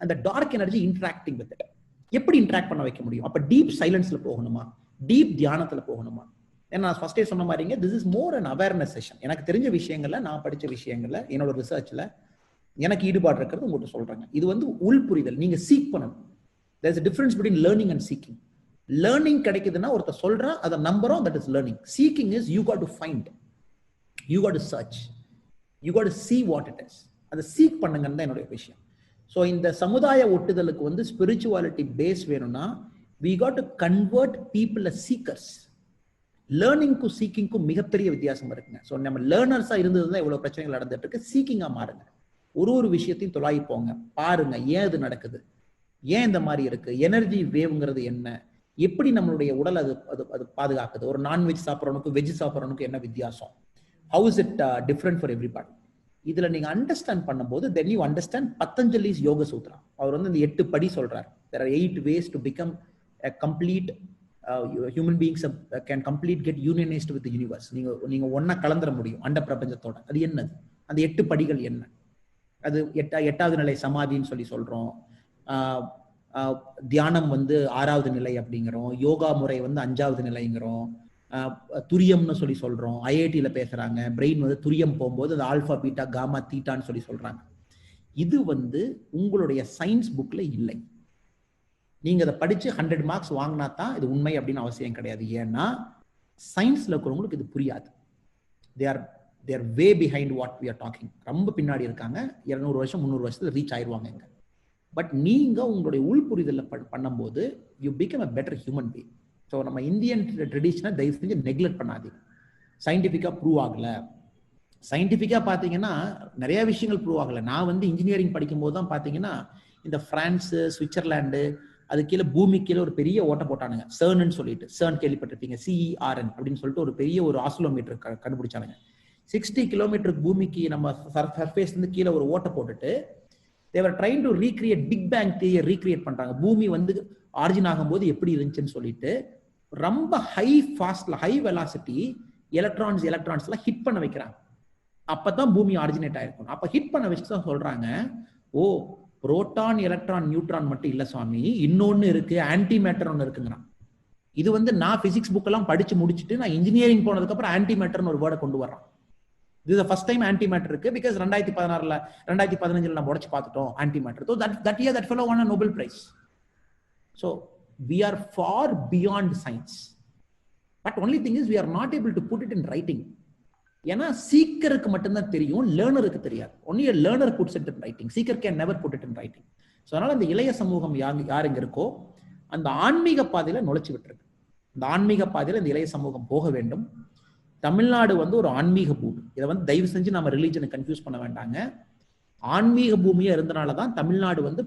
அந்த dark energy interacting with it? எப்படி interact பண்ண வைக்க முடியும்? அப்ப டீப் சைலன்ஸ்ல போகணுமா, டீப் தியானத்துல போகணுமா? ஏன்னா நான் ஃபர்ஸ்டே சொன்ன மாதிரிங்க, this is more an awareness session. எனக்கு தெரிஞ்ச விஷயங்கள்ல, நான் படிச்ச விஷயங்கள்ல, என்னோட ரிசர்ச்ல எனக்கு ஈடுபாடு இருக்கிறது உங்கள்கிட்ட சொல்றேங்க. இது வந்து உள் புரிதல். நீங்க சீக் பண்ணணும். There's a difference between learning and seeking. learning கிடைக்குதுன்னா ஒருத்தர் சொல்றான், அதை நம்புறோம், that is learning. seeking is you got to find, you got to search, you got to see what it is. அதை சீக் பண்ணுங்கன்னு தான் என்னுடைய விஷயம். ஸோ இந்த சமுதாய ஒட்டுதலுக்கு வந்து ஸ்பிரிச்சுவாலிட்டி பேஸ் வேணும்னா we got to convert people as seekers. லேர்னிங்க்கும் சீக்கிங்க்கும் மிகப்பெரிய வித்தியாசம் இருக்குங்க. ஸோ நம்ம லேர்னர்ஸா இருந்தது தான் இவ்வளவு பிரச்சனைகள் நடந்துட்டு இருக்கு. சீக்கிங்கா மாறுங்க. ஒரு விஷயத்தையும் தொலாய்ப்போங்க, பாருங்க ஏன் இது நடக்குது, ஏன் இந்த மாதிரி இருக்கு, எனர்ஜி வேவ்ங்கிறது என்ன, எப்படி நம்மளுடைய உடல் அது அது பாதுகாக்குது, ஒரு நான்வெஜ் சாப்பிட்றவனுக்கு வெஜ் சாப்பிட்றவனுக்கு என்ன வித்தியாசம், how is it different for everybody? இதுல நீங்க அண்டர்ஸ்டாண்ட் பண்ணும்போது தென் யூ அண்டர்ஸ்டாண்ட் பத்தஞ்சலிஸ் யோக சூத்ரா. அவர் வந்து இந்த 8 படி சொல்றாரு. there are 8 ways to become a complete human beings can complete get unionized with the universe. நீங்க ஒன்னா கலந்துர முடியும் அண்ட பிரபஞ்சத்தோட. அது என்னது? அந்த 8 படிகள் என்ன? அது எட்டாவது நிலை சமாதின்னு சொல்லி சொல்றோம். தியானம் வந்து 6வது நிலை அப்படிங்கிறோம். யோகா முறை வந்து 5வது நிலைங்கிறோம். துரியம்னு சொல்லி சொல்றோம். ஐஐடியில பேசுறாங்க, பிரெயின் வந்து துரியம் போகும்போது அது ஆல்பா பீட்டா காமா தீட்டான்னு சொல்லி சொல்றாங்க. இது வந்து உங்களுடைய சயின்ஸ் புக்ல இல்லை. நீங்க அதை படிச்சு 100 மார்க்ஸ் வாங்கினா தான் இது உண்மை அப்படின்னு அவசியம் கிடையாது. ஏன்னா சயின்ஸ்ல இருக்கிறவங்களுக்கு இது புரியாது. they are way behind what we are talking. ரொம்ப பின்னாடி இருக்காங்க. 200 வருஷம் 300 வருஷத்துல ரீச் ஆயிடுவாங்க. பட் நீங்க உங்களுடைய உள் புரிதல பண்ணும்போது you become a better human being. So நம்ம இந்தியன் ட்ரெடிஷனை தயவு செஞ்சு நெக்லெக்ட் பண்ணாதீங்க. சயின்டிஃபிக்கா ப்ரூவ் ஆகல. சயின்டிஃபிக்கா பாத்தீங்கன்னா நிறைய விஷயங்கள் ப்ரூவ் ஆகல. நான் வந்து இன்ஜினியரிங் படிக்கும் போது தான் பாத்தீங்கன்னா இந்த பிரான்ஸ், சுவிட்சர்லாந்து, அது கீழே பூமி கீழே ஒரு பெரிய ஓட்டை போட்டானுங்க. சர்ன்னு சொல்லிட்டு, சர்ன் கேள்விப்பட்டிருப்பீங்க, CERN அப்படின்னு சொல்லிட்டு ஒரு பெரிய ஒரு ஆசிலோமீட்டர் கண்டுபிடிச்சானுங்க. 60 கிலோமீட்டருக்கு பூமிக்கு நம்ம சர்ஃபேஸ்ல இருந்து கீழே ஒரு ஓட்டை போட்டுட்டு they were trying to recreate big bang தியரியை ரீக்ரியேட் பண்றாங்க. பூமி வந்து ஆரிஜின் ஆகும்போது எப்படி இருந்துச்சுன்னு சொல்லிட்டு ரொம்ப ஹை ஃபாஸ்ட்ல ஹை வெலாசிட்டி எலக்ட்ரான்ஸ் எல்லாம் ஹிட் பண்ண வைக்கிறாங்க. அப்பதான் பூமி ஆரிஜினேட் ஆயிருக்கும். அப்ப ஹிட் பண்ண வச்சு தான் சொல்றாங்க, ஓ புரோட்டான் எலக்ட்ரான் நியூட்ரான் மட்டும் இல்ல சுவாமி, இன்னொன்னு இருக்கு, ஆன்டி மேட்டர் ஒன்னு இருக்குங்கிறான். இது வந்து நான் பிசிக்ஸ் புக் எல்லாம் படிச்சு முடிச்சுட்டு நான் இன்ஜினியரிங் போனதுக்கு அப்புறம் ஆன்டி மேட்டர்னு ஒரு வேர்டை கொண்டு வர்றான். இது ஃபர்ஸ்ட் டைம் ஆன்டி மேட்டர் இருக்கு. பிகாஸ் 2016ல 2015ல நம்ம உடைச்சு பார்த்துட்டோம் anti matter. So that year that fellow won a Nobel Prize. So we are far beyond science. But only thing is we are not able to put it in writing. ஏன்னா சீக்கருக்கு மட்டும்தான் தெரியும், லேர்னருக்கு தெரியாது. Only a learner puts it in writing. Seeker can never put it in writing. So அதனால இந்த இளைய சமூகம் யார் இங்க இருக்கோ அந்த ஆன்மீக பாதையில நுழைச்சு விட்டுருக்கு. இந்த ஆன்மீக பாதையில இந்த இளைய சமூகம் போக வேண்டும். தமிழ்நாடு வந்து ஒரு ஆன்மீக பூமி. இதை வந்து தயவு செஞ்சு நம்ம ரிலீஜனை கன்ஃபியூஸ் பண்ண வேண்டாங்க. ஆன்மீக பூமியா இருந்தனாலதான் தமிழ்நாடு வந்து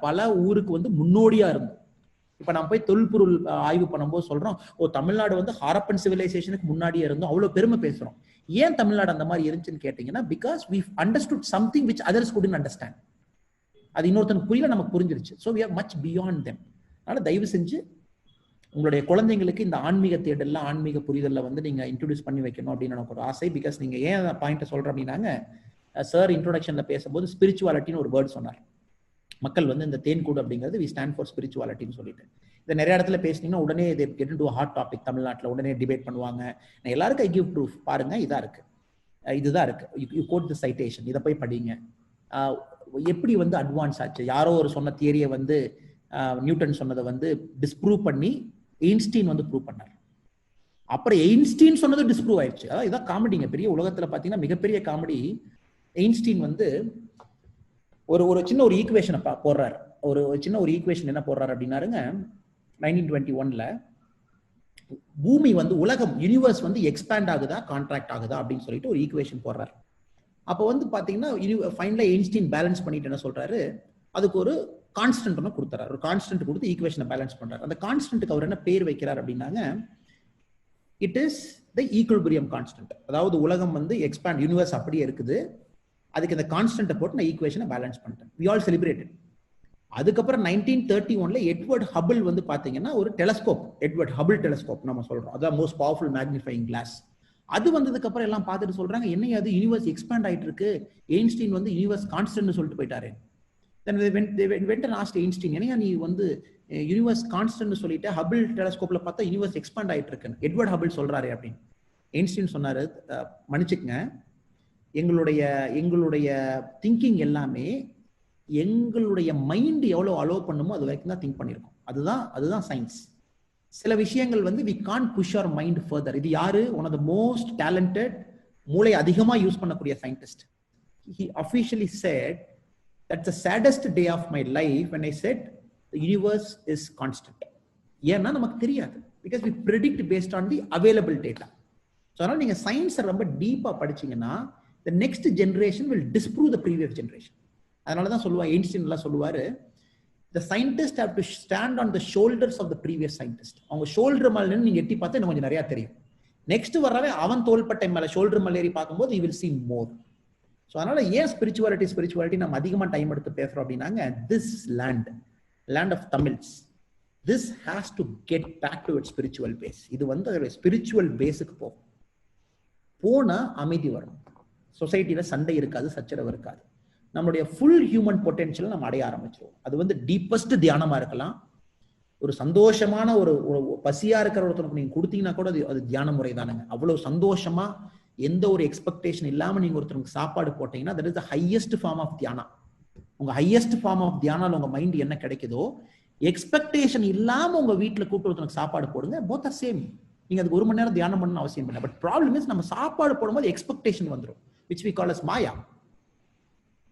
பல ஊருக்கு வந்து முன்னோடியா இருந்தோம். இப்ப நம்ம போய் தொல்பொருள் ஆய்வு பண்ணும்போது சொல்றோம், தமிழ்நாடு வந்து ஹாரப்பன் சிவிலைசேஷனுக்கு முன்னாடியே இருந்தோம், அவ்வளவு பெருமை பேசுறோம். ஏன் தமிழ்நாடு அந்த மாதிரி இருந்துச்சுன்னு கேட்டீங்கன்னா, because we understood something which others couldn't understand. அது இன்னொருத்தனுக்கு புரியல, நமக்கு புரிஞ்சிருச்சு. So we are much beyond them. அதனால தயவு செஞ்சு உங்களுடைய குழந்தைங்களுக்கு இந்த ஆன்மீக தேடல்ல, ஆன்மீக புரிதல்ல வந்து நீங்க இன்ட்ரோடியூஸ் பண்ணி வைக்கணும் அப்படின்னு எனக்கு ஒரு ஆசை. பிகாஸ் நீங்க ஏன் பாயிண்ட சொல்றேன் அப்படின்னாங்க, சார் இன்ட்ரோடக்ஷன்ல பேசும்போது ஸ்பிரிச்சுவாலிட்டின்னு ஒரு வேர்ட் சொன்னார். மக்கள் வந்து இந்த தேன்கூடு அப்படிங்கிறது we stand for spiritualityன்னு சொல்லிட்டு இதை நிறைய இடத்துல பேசினீங்கன்னா உடனே they get into a hot topic. தமிழ்நாட்டில் உடனே டிபேட் பண்ணுவாங்க. நான் எல்லாருக்கும் I give proof. பாருங்க, இதுதான் இருக்கு, you quote the citation, இதை போய் படிங்க. எப்படி வந்து அட்வான்ஸ் ஆச்சு? யாரோ ஒரு சொன்ன தியரியை வந்து நியூட்டன் சொன்னதை வந்து டிஸ்ப்ரூவ் பண்ணி எயின்ஸ்டீன் வந்து ப்ரூவ் பண்ணார். அப்புறம் எயின்ஸ்டீன் சொன்னது டிஸ்ப்ரூவ் ஆயிடுச்சு. அதாவது இதான் காமெடிங்க. பெரிய உலகத்துல பாத்தீங்கன்னா மிகப்பெரிய காமெடி. எயின்ஸ்டீன் வந்து ஒரு சின்ன ஒரு ஈக்குவேஷனை போடுறாரு. ஒரு சின்ன ஒரு ஈக்குவேஷன் என்ன போடுறாரு அப்படின்னாருங்க, 1921ல பூமி வந்து உலகம் யூனிவர்ஸ் வந்து எக்ஸ்பேண்ட் ஆகுதா கான்ட்ராக்ட் ஆகுதா அப்படின்னு சொல்லிட்டு ஒரு ஈக்குவேஷன் போடுறாரு. அப்போ வந்து பாத்தீங்கன்னா ஃபைனலா எயின்ஸ்டீன் பேலன்ஸ் பண்ணிட்டு என்ன சொல்றாரு, அதுக்கு ஒரு கான்ஸ்டன்ட் ஒன்று கொடுத்துறாரு. ஒரு கான்ஸ்டன்ட் கொடுத்து ஈக்குவேஷனை பேலன்ஸ் பண்றாரு. அந்த கான்ஸ்டன்ட்டுக்கு அவர் என்ன பேர் வைக்கிறார் அப்படின்னாங்க, it is the equilibrium constant. அதாவது உலகம் வந்து எக்ஸ்பேண்ட், யூனிவர்ஸ் அப்படியே இருக்குது, அதுக்கு இந்த கான்ஸ்டன்ட்டை போட்டு நான் ஈக்குவேஷனை பேலன்ஸ் பண்ணிட்டேன். We all celebrated. அதுக்கப்புறம் 1931ல எட்வர்ட் ஹபிள் வந்து பாத்தீங்கன்னா ஒரு டெலஸ்கோப், எட்வர்ட் ஹபிள் டெலஸ்கோப் நம்ம சொல்றோம், அதான் மோஸ்ட் பவர்ஃபுல் மேக்னிஃபையிங் கிளாஸ். அது வந்ததுக்கு அப்புறம் எல்லாம் பார்த்துட்டு சொல்றாங்க, என்ன அது யூனிவர்ஸ் எக்ஸ்பேண்ட் ஆயிட்டு இருக்கு, எயின்ஸ்டீன் வந்து யூனிவர்ஸ் கான்ஸ்டன்ட்னு சொல்லிட்டு போயிட்டாரு. Then they went and asked Einstein, என்னையா நீ வந்து யூனிவர்ஸ் கான்ஸ்டன்ட் சொல்லிட்டு ஹபிள் டெலஸ்கோப்ல பார்த்தா யூனிவர்ஸ் எக்ஸ்பேண்ட் ஆயிட்டு இருக்குன்னு எட்வர்ட் ஹபிள் சொல்றாரு அப்படின்னு. எயின்ஸ்டீன் சொன்னாரு, மன்னிச்சுக்கங்க, எங்களுடைய திங்கிங் எல்லாமே எங்களுடைய மைண்ட் எவ்வளவு அலோவ் பண்ணுமோ அது வரைக்கும் தான் திங்க் பண்ணிருக்கோம். அதுதான் சயின்ஸ். சில விஷயங்கள் வந்து we can't push our mind further. இது யாரு? one of the most talented, மூளை அதிகமா யூஸ் பண்ணக்கூடிய scientist. He officially said that's the saddest day of my life when I said the universe is constant. ஏன்னா நமக்கு தெரியாது, because we predict based on the available data. So அதனால நீங்க சயின்ஸை ரொம்ப டீப்பா படிச்சீங்கன்னா the next generation will disprove the previous generation. அதனாலதான் சொல்லுவாங்க, எயின்ஸ்டீன் எல்லாம் சொல்லுவாரு, the scientist have to stand on the shoulders of the previous scientist. அவங்க ஷோல்டர் மேல நின்று நீங்க எட்டி பார்த்தா இன்னும் கொஞ்சம் நிறைய தெரியும். நெக்ஸ்ட் வரவே அவன் தோள்பட்டை மேல ஷோல்டர் மேல ஏறி பார்க்கும்போது you will see more. So அதனால ஏன் ஸ்பிரிச்சுவாலிட்டி நம்ம அதிகமா டைம் எடுத்து பேசுறோம் அப்படின்னாங்க, this land of Tamils, this has to get back to its spiritual base. இது வந்து அதோட ஸ்பிரிச்சுவல் பேஸுக்கு போனா அமைதி வரும், சொசைட்டில சண்டை இருக்காது, சச்சரவு இருக்காது, நம்மளுடைய ஃபுல் ஹியூமன் பொட்டென்ஷியல் நம்ம அடைய ஆரம்பிச்சிருவோம். அது வந்து டீப்பஸ்ட் தியானமா இருக்கலாம், ஒரு சந்தோஷமான ஒரு பசியா இருக்கிற ஒருத்தனுக்கு நீங்க கொடுத்தீங்கன்னா கூட அது தியான முறை தானுங்க. அவ்வளவு சந்தோஷமா எந்த ஒரு எக்ஸ்பெக்டேஷன் இல்லாம நீங்க ஒருத்தருக்கு சாப்பாடு போட்டீங்கன்னா that is the highest form of தியானா. உங்க ஹையஸ்ட் ஃபார்ம் ஆஃப் தியானால உங்க மைண்ட் என்ன கிடைக்குதோ, எக்ஸ்பெக்டேஷன் இல்லாம உங்க வீட்டுல கூப்பிட்டு ஒருத்தருக்கு சாப்பாடு போடுங்க, both are same. நீங்க அதுக்கு 1 மணி நேரம் தியானம் பண்ணணும் அவசியம் இல்லை. பட் ப்ராப்ளம் இஸ் நம்ம சாப்பாடு போடும்போது எக்ஸ்பெக்டேஷன் வந்துடும், which we call as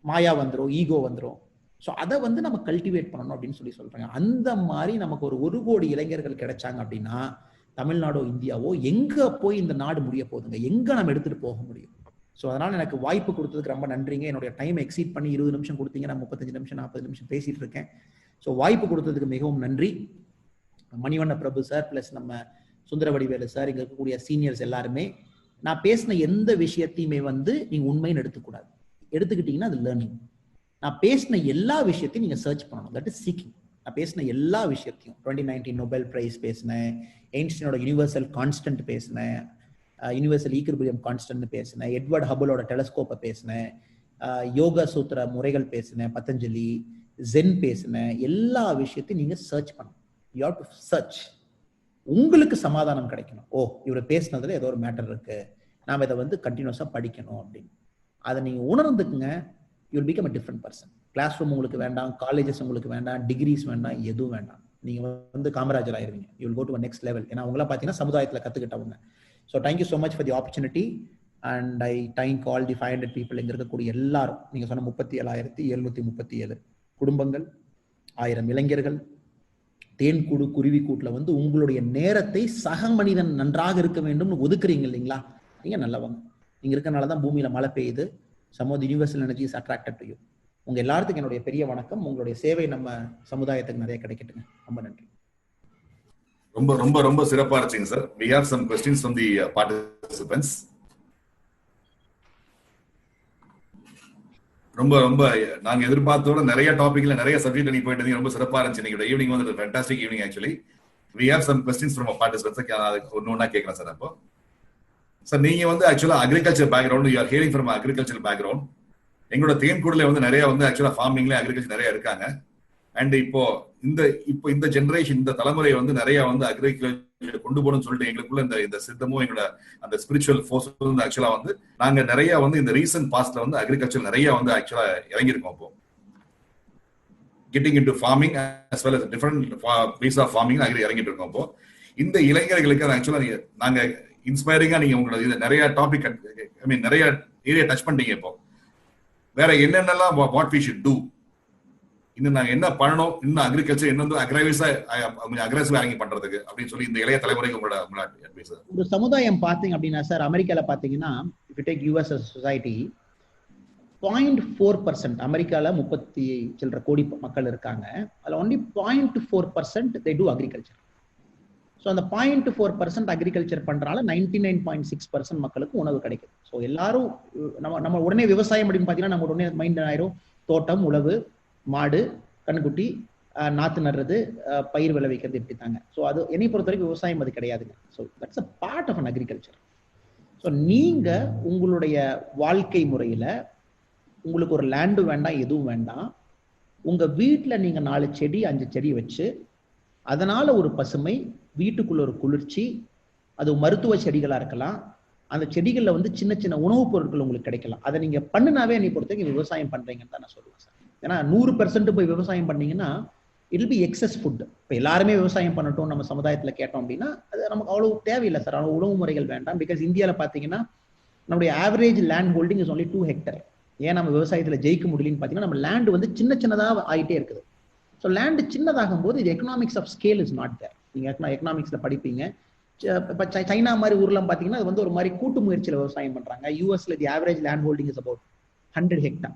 மாயா வந்துடும், ஈகோ வந்துடும். ஸோ அதை வந்து நம்ம கல்டிவேட் பண்ணணும் அப்படின்னு சொல்றாங்க. அந்த மாதிரி நமக்கு ஒரு கோடி இளைஞர்கள் கிடைச்சாங்க அப்படின்னா தமிழ்நாடோ இந்தியாவோ எங்க போய் இந்த நாடு முடிய போகுதுங்க, எங்க நம்ம எடுத்துட்டு போக முடியும். ஸோ அதனால எனக்கு வாய்ப்பு கொடுத்ததுக்கு ரொம்ப நன்றிங்க. என்னுடைய டைம் எக்ஸீட் பண்ணி 20 நிமிஷம் கொடுத்தீங்க, நான் 35 நிமிஷம் 40 நிமிஷம் பேசிட்டு இருக்கேன். ஸோ வாய்ப்பு கொடுத்ததுக்கு மிகவும் நன்றி. மணிவண்ண பிரபு சார் பிளஸ் நம்ம சுந்தரவடிவேலு சார், இங்க இருக்கக்கூடிய சீனியர்ஸ் எல்லாருமே, நான் பேசின எந்த விஷயத்தையுமே வந்து நீங்க உண்மைன்னு எடுத்துக்கூடாது. எடுத்துக்கிட்டீங்கன்னா அது லேர்னிங். நான் பேசின எல்லா விஷயத்தையும் நீங்க சர்ச் பண்ணணும், தட் இஸ் சீக்கிங். நான் பேசின எல்லா விஷயத்தையும் 2019 நோபல் பிரைஸ் பேசினேன், எயின்ஸ்டீனோட யூனிவர்சல் கான்ஸ்டன்ட் பேசினேன், யூனிவர்சல் ஈக்குலிபிரியம் கான்ஸ்டன்ட் பேசினேன், எட்வர்ட் ஹபிளோட டெலஸ்கோப்பை பேசினேன், யோகா சூத்திர முறைகள் பேசினேன், பதஞ்சலி ஜென் பேசினேன். எல்லா விஷயத்தையும் நீங்க சர்ச் பண்ணணும். You have to search. உங்களுக்கு சமாதானம் கிடைக்கணும், ஓ இவரை பேசினதுல ஏதோ ஒரு மேட்டர் இருக்கு, நாம இதை வந்து கண்டினியூஸா படிக்கணும் அப்படின்னு. அதை நீங்க உணர்ந்துக்குங்க, you will become a different person. Classroom உங்களுக்கு வேண்டாம், காலேஜஸ் உங்களுக்கு வேண்டாம், டிகிரிஸ் வேண்டாம், எதுவும் வேண்டாம். நீங்க வந்து காமராஜர் ஆயிருவீங்க. You will go to a next level. ஏன்னா அவங்களாம் பார்த்தீங்கன்னா சமுதாயத்தில் கத்துக்கிட்டவங்க. So thank you so much for the opportunity. And I thank all the 500 people. இங்கே இருக்கக்கூடிய எல்லாரும், நீங்கள் சொன்ன 37,737 குடும்பங்கள், 1000 இளைஞர்கள், தேன்கூடு குருவி கூட்டில் வந்து உங்களுடைய நேரத்தை சக மனிதன் நன்றாக இருக்க வேண்டும்னு ஒதுக்குறீங்க இல்லைங்களா? நீங்கள் நல்லவங்க. நீங்கள் இருக்கனால தான் பூமியில் மழை பெய்யுது. Some of the universal energy is attracted to you. உங்கள் எல்லாத்துக்கும் என்னுடைய பெரிய வணக்கம். உங்களுடைய சேவை நம்ம சமுதாயத்துக்கு நிறைய கிடைக்கட்டுங்க. ரொம்ப நன்றி. ரொம்ப ரொம்ப ரொம்ப சிறப்பா இருந்துச்சுங்க sir. We have some questions from the participants. ரொம்ப ரொம்ப நாங்க எதிர்பார்த்தோட நிறைய டாபிக்ல நிறைய சப்ஜெக்ட் நீங்க போயிட்டு ரொம்ப சிறப்பா இருந்துச்சு. இன்னைக்கு ஈவினிங் வந்து fantastic evening actually. We have some questions from our participants. ஒன்னொன்னா கேட்கலாம் சார். அப்போ சார், நீங்க வந்து ஆக்சுவலா agriculture background, you are hearing from agriculture background. எங்களோட தேன்கூடுல வந்து நிறைய வந்து ஆக்சுவலா ஃபார்மிங்ல அக்ரிகல்ச்சர் நிறைய இருக்காங்க. அண்ட் இப்போ இந்த ஜெனரேஷன், இந்த தலைமுறை வந்து நிறைய வந்து அக்ரிகல்ச்சர் கொண்டு போகணும்னு சொல்லிட்டு எங்களுக்குள்ள இந்த சித்தமும் எங்களோட அந்த ஸ்பிரிச்சுவல் ஃபோர்ஸ் வந்து ஆக்சுவலா வந்து நாங்க நிறைய வந்து இந்த ரீசன்ட் பாஸ்ட்ல வந்து அக்ரிகல்ச்சர் நிறைய வந்து ஆக்சுவலா இறங்கியிருக்கோம். இப்போ getting into farming as well as different ways of farming இறங்கிட்டு இருக்கோம். இப்போ இந்த இளைஞர்களுக்கு ஆக்சுவலா நாங்க இன்ஸ்பைரிங்கா நீங்க உங்களோட இது நிறைய டாபிக், ஐ மீன் நிறைய ஏரியா டச் பண்ணிட்டீங்க. இப்போ வேற என்னென்னலாம் வாட் வி ஷுட் டூ, இன்னும் நாங்க என்ன பண்ணணும், இன்னும் அக்ரிகல்ச்சர் இன்னும் அக்ரெசிவா இறங்கி பண்றதுக்கு அப்படின்னு சொல்லி இந்த இளைய தலைமுறைக்கு உங்களோட அட்வைஸ். ஒரு சமுதாயம் பாத்தீங்க அப்படின்னா சார், அமெரிக்கால பாத்தீங்கன்னா if you take US as a society, 0.4%, அமெரிக்கால 30 சில்லற கோடி மக்கள் இருக்காங்க. அதுல only 0.4% they do agriculture. So அந்த 0.4% அக்ரிகல்ச்சர் பண்றனால 99.6% மக்களுக்கு உணவு கிடைக்குது. ஸோ எல்லாரும் நம்ம உடனே விவசாயம் அப்படின்னு பார்த்தீங்கன்னா நம்ம உடனே மைண்ட் ஆயிரும். தோட்டம், உழவு, மாடு, கண்ணுக்குட்டி, நாற்று நடுறது, பயிர் விளைவிக்கிறது, இப்படி தாங்க. ஸோ அது என்னை பொறுத்த வரைக்கும் விவசாயம் அது கிடையாதுங்க. So that's a part of an agriculture. So நீங்க உங்களுடைய வாழ்க்கை முறையில உங்களுக்கு ஒரு லேண்டு வேண்டாம், எதுவும் வேண்டாம். உங்க வீட்டில் நீங்க 4 செடி 5 செடி வச்சு அதனால ஒரு பசுமை, வீட்டுக்குள்ள ஒரு குளிர்ச்சி, அது மருத்துவ செடிகளா இருக்கலாம். அந்த செடிகள்ல வந்து சின்ன சின்ன உணவுப் பொருட்கள் உங்களுக்கு கிடைக்கலாம். அதை நீங்க பண்ணுனாவே என்னை பொறுத்தவரைக்கும் விவசாயம் பண்றீங்கன்னு தான் நான் சொல்லுவேன் சார். ஏன்னா 100% போய் விவசாயம் பண்ணீங்கன்னா it will be excess food. இப்போ எல்லாருமே விவசாயம் பண்ணட்டும் நம்ம சமுதாயத்துல கேட்டோம் அப்படின்னா அது நமக்கு அவ்வளவு தேவையில்லை சார். அவ்வளவு உணவு முறைகள் வேண்டாம். பிகாஸ் இந்தியாவில் பார்த்தீங்கன்னா நம்மளுடைய average land holding is only 2 hectare. ஏன் நம்ம விவசாயத்துல ஜெயிக்க முடியலன்னு பார்த்தீங்கன்னா நம்ம லேண்ட் வந்து சின்னதாக ஆகிட்டே இருக்குது. ஸோ லேண்டு சின்னதாகும் போது இது economics of scale is not there. நீங்க எக்கனாமிக்ஸ்ல படிப்பீங்க. இப்போ சைனா மாதிரி ஊர்லாம் பார்த்தீங்கன்னா அது வந்து ஒரு மாதிரி கூட்டு முயற்சியில் விவசாயம் பண்றாங்க. யூஎஸ்ல the average land holding is about 100 hectare.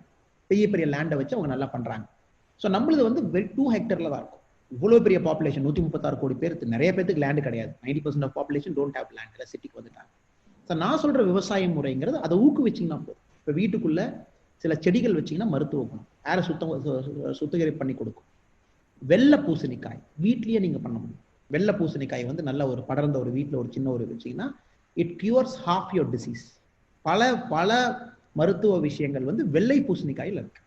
பெரிய பெரிய லேண்டை வச்சு அவங்க நல்லா பண்றாங்க. ஸோ நம்மளது வந்து 2 ஹெக்டர்ல தான் இருக்கும். இவ்வளோ பெரிய பாப்புலேஷன் 136 கோடி பேர், நிறைய பேருக்கு லேண்டு கிடையாது. 90% of population don't have land. எல்லாம் சிட்டிக்கு வந்துட்டாங்க. ஸோ நான் சொல்ற விவசாய முறைங்கிறது அதை ஊக்குவிச்சிங்கன்னா போதும். இப்போ வீட்டுக்குள்ள சில செடிகள் வச்சிங்கன்னா மருத்துவ குணம், ஏரை சுத்திகரிப்பு பண்ணி கொடுக்கும். வெள்ளை பூசணிக்காய் வீட்லயே நீங்க பண்ண முடியும். வெள்ளை பூசணிக்காய் வந்து நல்ல ஒரு படர்ந்த ஒரு வீட்டில் ஒரு சின்ன ஒரு வச்சிங்கன்னா it cures half your disease. பல மருத்துவ விஷயங்கள் வந்து வெள்ளை பூசணிக்காயில் இருக்கு.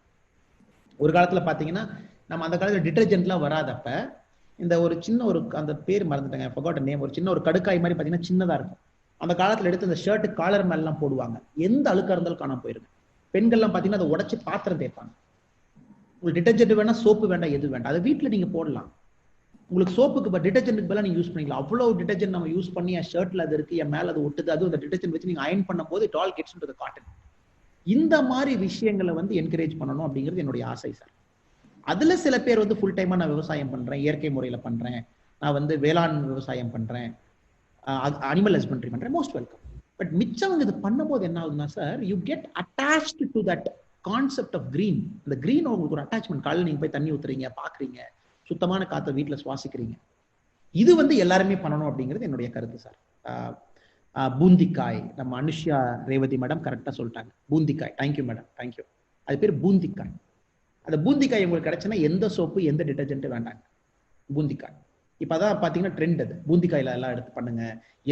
ஒரு காலத்துல பாத்தீங்கன்னா நம்ம அந்த காலத்துல டிட்டர்ஜென்ட்லாம் வராதப்ப இந்த ஒரு சின்ன ஒரு அந்த பேர் மறந்துட்டாங்க, forgot the name, ஒரு சின்ன ஒரு கடுக்காய் மாதிரி பாத்தீங்கன்னா சின்னதா இருக்கும். அந்த காலத்துல எடுத்து அந்த ஷர்ட் காலர் மேலாம் போடுவாங்க. எந்த அழுக்கா இருந்தாலும் காணாம போயிருக்கு. பெண்கள்லாம் பாத்தீங்கன்னா அதை உடைச்சு பாத்திரம் தேய்ப்பாங்க. உங்களுக்கு டிட்டர்ஜென்ட் வேணா, சோப்பு வேண்டாம், எது வேண்டாம், அதை வீட்டுல நீங்க போடலாம். உங்களுக்கு சோப்புக்கு டிட்டர்ஜென்ட்டுக்கு பதிலாக நீங்க யூஸ் பண்ணிக்கலாம். அவ்வளவு டிட்டர்ஜென்ட் நம்ம யூஸ் பண்ணி என் ஷர்ட்ல அது இருக்கு, என் மேல அது ஒட்டுது, அது அந்த டிட்டர்ஜென்ட் வச்சு நீங்க அயன் பண்ணும் போது it all gets into the cotton. இந்த மாதிரி விஷயங்களை வந்து என்கரேஜ் பண்ணணும் அப்படிங்கிறது என்னுடைய ஆசை சார். அதுல சில பேர் வந்து ஃபுல் டைமா நான் விவசாயம் பண்றேன், இயற்கை முறையில பண்றேன், நான் வந்து வேளாண் விவசாயம் பண்றேன், அனிமல் ஹஸ்பண்ட்ரி பண்றேன், மோஸ்ட் வெல்கம். பட் மிச்சம் இது பண்ணும்போது என்ன ஆகுதுன்னா sir, you get attached to that concept of green. இந்த கிரீன் உங்களுக்கு ஒரு அட்டாச்மெண்ட். காலையில் நீங்க போய் தண்ணி ஊத்துறீங்க, பாக்குறீங்க, சுத்தமான காற்றை வீட்டுல சுவாசிக்கிறீங்க. இது வந்து எல்லாருமே பண்ணணும் அப்படிங்கிறது என்னுடைய கருத்து சார். பூந்திக்காய், நம்ம அனுஷ்யா ரேவதி மேடம் கரெக்டா சொல்லிட்டாங்க. பூந்திக்காய், தேங்க்யூ மேடம், தேங்க்யூ. அது பேர் பூந்திக்காய். அந்த பூந்திக்காய் உங்களுக்கு கிடைச்சுன்னா எந்த சோப்பு எந்த டிட்டர்ஜென்ட் வேண்டாங்க, பூந்திக்காய். இப்பதான் பாத்தீங்கன்னா ட்ரெண்ட் அது. பூந்திக்காயில எல்லாம் எடுத்து பண்ணுங்க,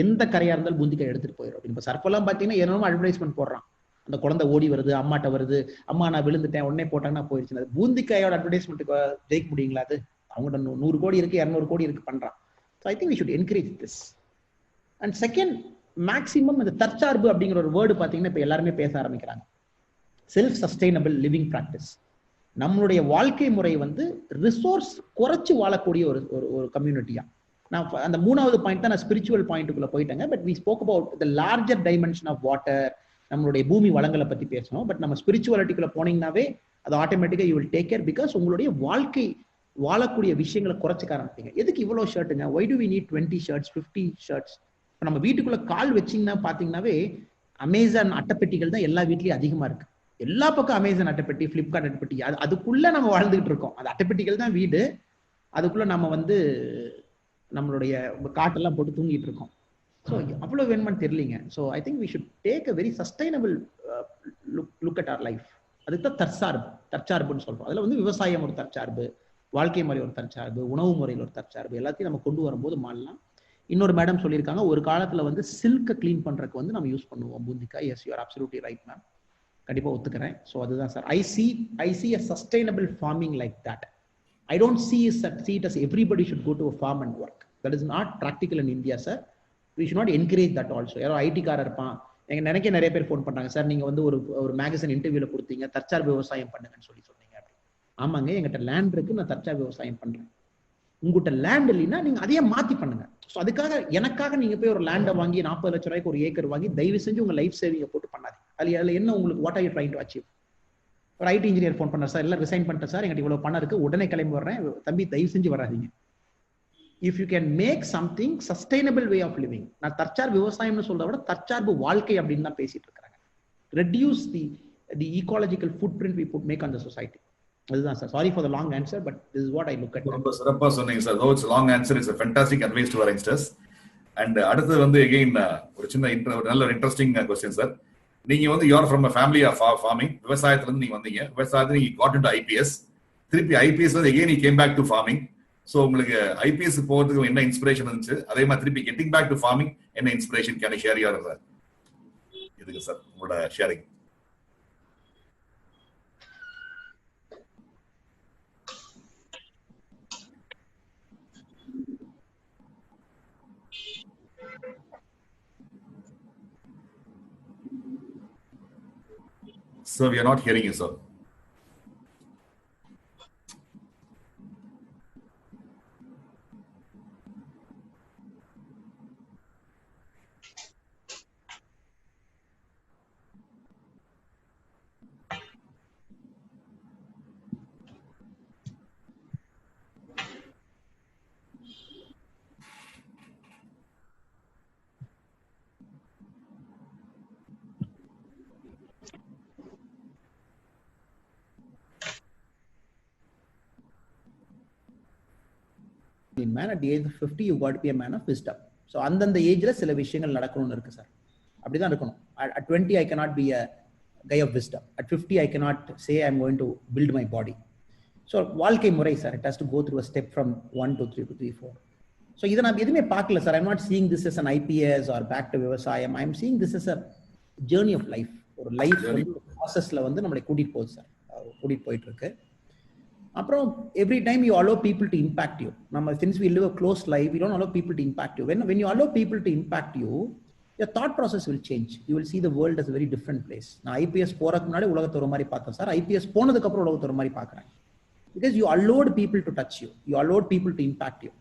எந்த கரையா இருந்தாலும் பூந்திக்காய் எடுத்துட்டு போயிடும். இப்ப சர்ஃபெல்லாம் பாத்தீங்கன்னா என்னமோ அட்வர்டைஸ்மெண்ட் போடுறான். அந்த குழந்தை ஓடி வருது, அம்மாட்ட வருது, அம்மா நான் விழுந்துட்டேன், உடனே போட்டாங்கன்னா போயிடுச்சு. பூந்திக்காயோட அட்வர்டைஸ்மெண்ட்டுக்கு ஜெயிக்க முடியுங்களா? அது அவங்கள்ட்ட 100 கோடி இருக்கு, 200 கோடி இருக்கு பண்றான். So I think we should encourage this. And second, maximum இந்த தற்சார்பு அப்படிங்கிற ஒரு வேர்டு பார்த்தீங்கன்னா இப்போ எல்லாருமே பேச ஆரம்பிக்கிறாங்க. Self sustainable living practice. நம்மளுடைய வாழ்க்கை முறை வந்து ரிசோர்ஸ் குறைச்சு வாழக்கூடிய ஒரு கம்யூனிட்டியா. நான் அந்த 3வது பாயிண்ட் தான் நான் ஸ்பிரிச்சுவல் பாயிண்ட்டுக்குள்ள போயிட்டேங்க. But we spoke about the larger dimension of water, நம்மளுடைய பூமி வளங்களை பத்தி பேசணும். பட் நம்ம ஸ்பிரிச்சுவாலிட்டிக்குள்ள போனீங்கன்னாவே அது ஆட்டோமேட்டிக்கா you will take care. Because உங்களுடைய வாழ்க்கை வாழக்கூடிய விஷயங்களை குறைச்சிக்க ஆரம்பிப்பீங்க. எதுக்கு இவ்வளவு ஷர்ட்டுங்க? Why do we need 20 shirts 50 shirts? இப்போ நம்ம வீட்டுக்குள்ள கால் வச்சிங்கன்னா பாத்தீங்கன்னாவே அமேசான் அட்டைப்பெட்டிகள் தான் எல்லா வீட்லயும் அதிகமா இருக்கு. எல்லா பக்கம் அமேசான் அட்டைப்பெட்டி, பிளிப்கார்ட் அட்டைப்பெட்டி, அதுக்குள்ள நம்ம வாழ்ந்துகிட்டு இருக்கோம். அது அட்டைப்பெட்டிகள் தான் வீடு, அதுக்குள்ள நம்ம வந்து நம்மளுடைய காட்டெல்லாம் போட்டு தூங்கிட்டு இருக்கோம். ஸோ அவ்வளவு வேணுமான்னு தெரியலீங்க. So I think we should take a very sustainable look at our life. அதுக்கு தான் தற்சார்புன்னு சொல்றோம். அதுல வந்து விவசாயம் ஒரு தற்சார்பு, வாழ்க்கை முறை ஒரு தற்சார்பு, உணவு முறையில் ஒரு தற்சார்பு, எல்லாத்தையும் நம்ம கொண்டு வரும்போது மாறலாம். இன்னொரு மேடம் சொல்லியிருக்காங்க, ஒரு காலத்துல வந்து சில்கை கிளீன் பண்றதுக்கு வந்து நம்ம யூஸ் பண்ணுவோம் பூந்திக்காய். Yes, you are absolutely right ma'am. கண்டிப்பா ஒத்துக்கிறேன். ஸோ அதுதான் sir. I see a sustainable farming like that. I don't see it as everybody should go to a farm and work. That is not practical in India, sir. We should not encourage that also. யாரோ ID காரர் இருப்பான், எனக்கு நிறைய பேர் phone பண்றாங்க, sir நீங்க வந்து ஒரு magazine இன்டர்வியூல கொடுத்தீங்க தற்சார்பு விவசாயம் பண்ணுங்கன்னு சொன்னீங்க. ஆமாங்க, எங்கிட்ட லேண்ட் இருக்கு, நான் தற்சார்பு விவசாயம் பண்றேன். உங்ககிட்ட லேண்ட் இல்லைன்னா நீங்க அதையே மாத்தி பண்ணுங்க. ஸோ அதுக்காக எனக்காக நீங்க போய் ஒரு லேண்டை வாங்கி 40 லட்சம் ரூபாய்க்கு ஒரு ஏக்கர் வாங்கி தயவு செஞ்சு உங்க லைஃப் சேவிங்கை போட்டு பண்ணாதீங்க. அதுல என்ன உங்களுக்கு what are you trying to achieve? ஒரு ஐடி இன்ஜினியர் ஃபோன் பண்ணார், சார் எல்லாம் ரிசைன் பண்ணிட்டேன் சார், எங்கிட்ட இவ்வளவு பணம் இருக்கு, உடனே கிளம்பி வர்றேன். தம்பி தயவு செஞ்சு வராதீங்க. If you can make something sustainable way of living. நான் தற்சார்பு விவசாயம்னு சொல்றத விட தற்சார்பு வாழ்க்கை அப்படின்னு தான் பேசிட்டு இருக்கிறாங்க. Reduce the ecological footprint we put make on the society. அதுதான் sir. Sorry for the long answer, but this is what I look at. ரொம்ப சிறப்பா சொன்னீங்க sir. Though it's long answer, it's a fantastic advice to our youngsters. அண்ட் அடுத்து வந்து again ஒரு சின்ன நல்ல இன்ட்ரெஸ்டிங் क्वेश्चन சார். நீங்க வந்து you are from a family of farming. விவசாயத்துல இருந்து நீங்க வந்தீங்க, விவசாயத்துல நீங்க got into IPS, திருப்பி IPS வந்து again you came back to farming. So உங்களுக்கு IPS போறதுக்கு என்ன இன்ஸ்பிரேஷன் இருந்துச்சு? அதே மாதிரி திருப்பி getting back to farming என்ன inspiration? Can you share your இதுக்கு சார் உங்களோட sharing? Sir, we are not hearing you, sir. Man, at the age of 50 you got to be a man of wisdom. So அந்தந்த ஏஜ்ல சில விஷயங்கள் நடக்கணும்னு இருக்கு sir. அப்படிதான் இருக்கணும். At 20 I cannot be a guy of wisdom. At 50 I cannot say I'm going to build my body. So வாழ்க்கை முறை sir, it has to go through a step from 1 to 3 to 3 4. So இதை நான் எதுவுமே பார்க்கல sir. I'm not seeing this as an IPS or back to விவசாயம். I'm seeing this as a journey of life. ஒரு life ப்ராசஸ்ல வந்து நம்மளை கூட்டிட்டு போகுது சார், கூட்டிட்டு போயிட்டு இருக்கு. அப்புறம் every time you allow people to impact you. Since we live a closed life, we don't allow people to impact you. When you allow people to impact you, your thought process will change. You will see the world as a very different place. நான் IPS போறதுக்கு முன்னாடி உலகத்தை ஒரு மாதிரி பார்த்தேன் sir. IPS போனதுக்கு அப்புறம் உலகத்தை ஒரு மாதிரி பார்க்கறேன். Because you allowed people to touch you. You allowed people to impact you.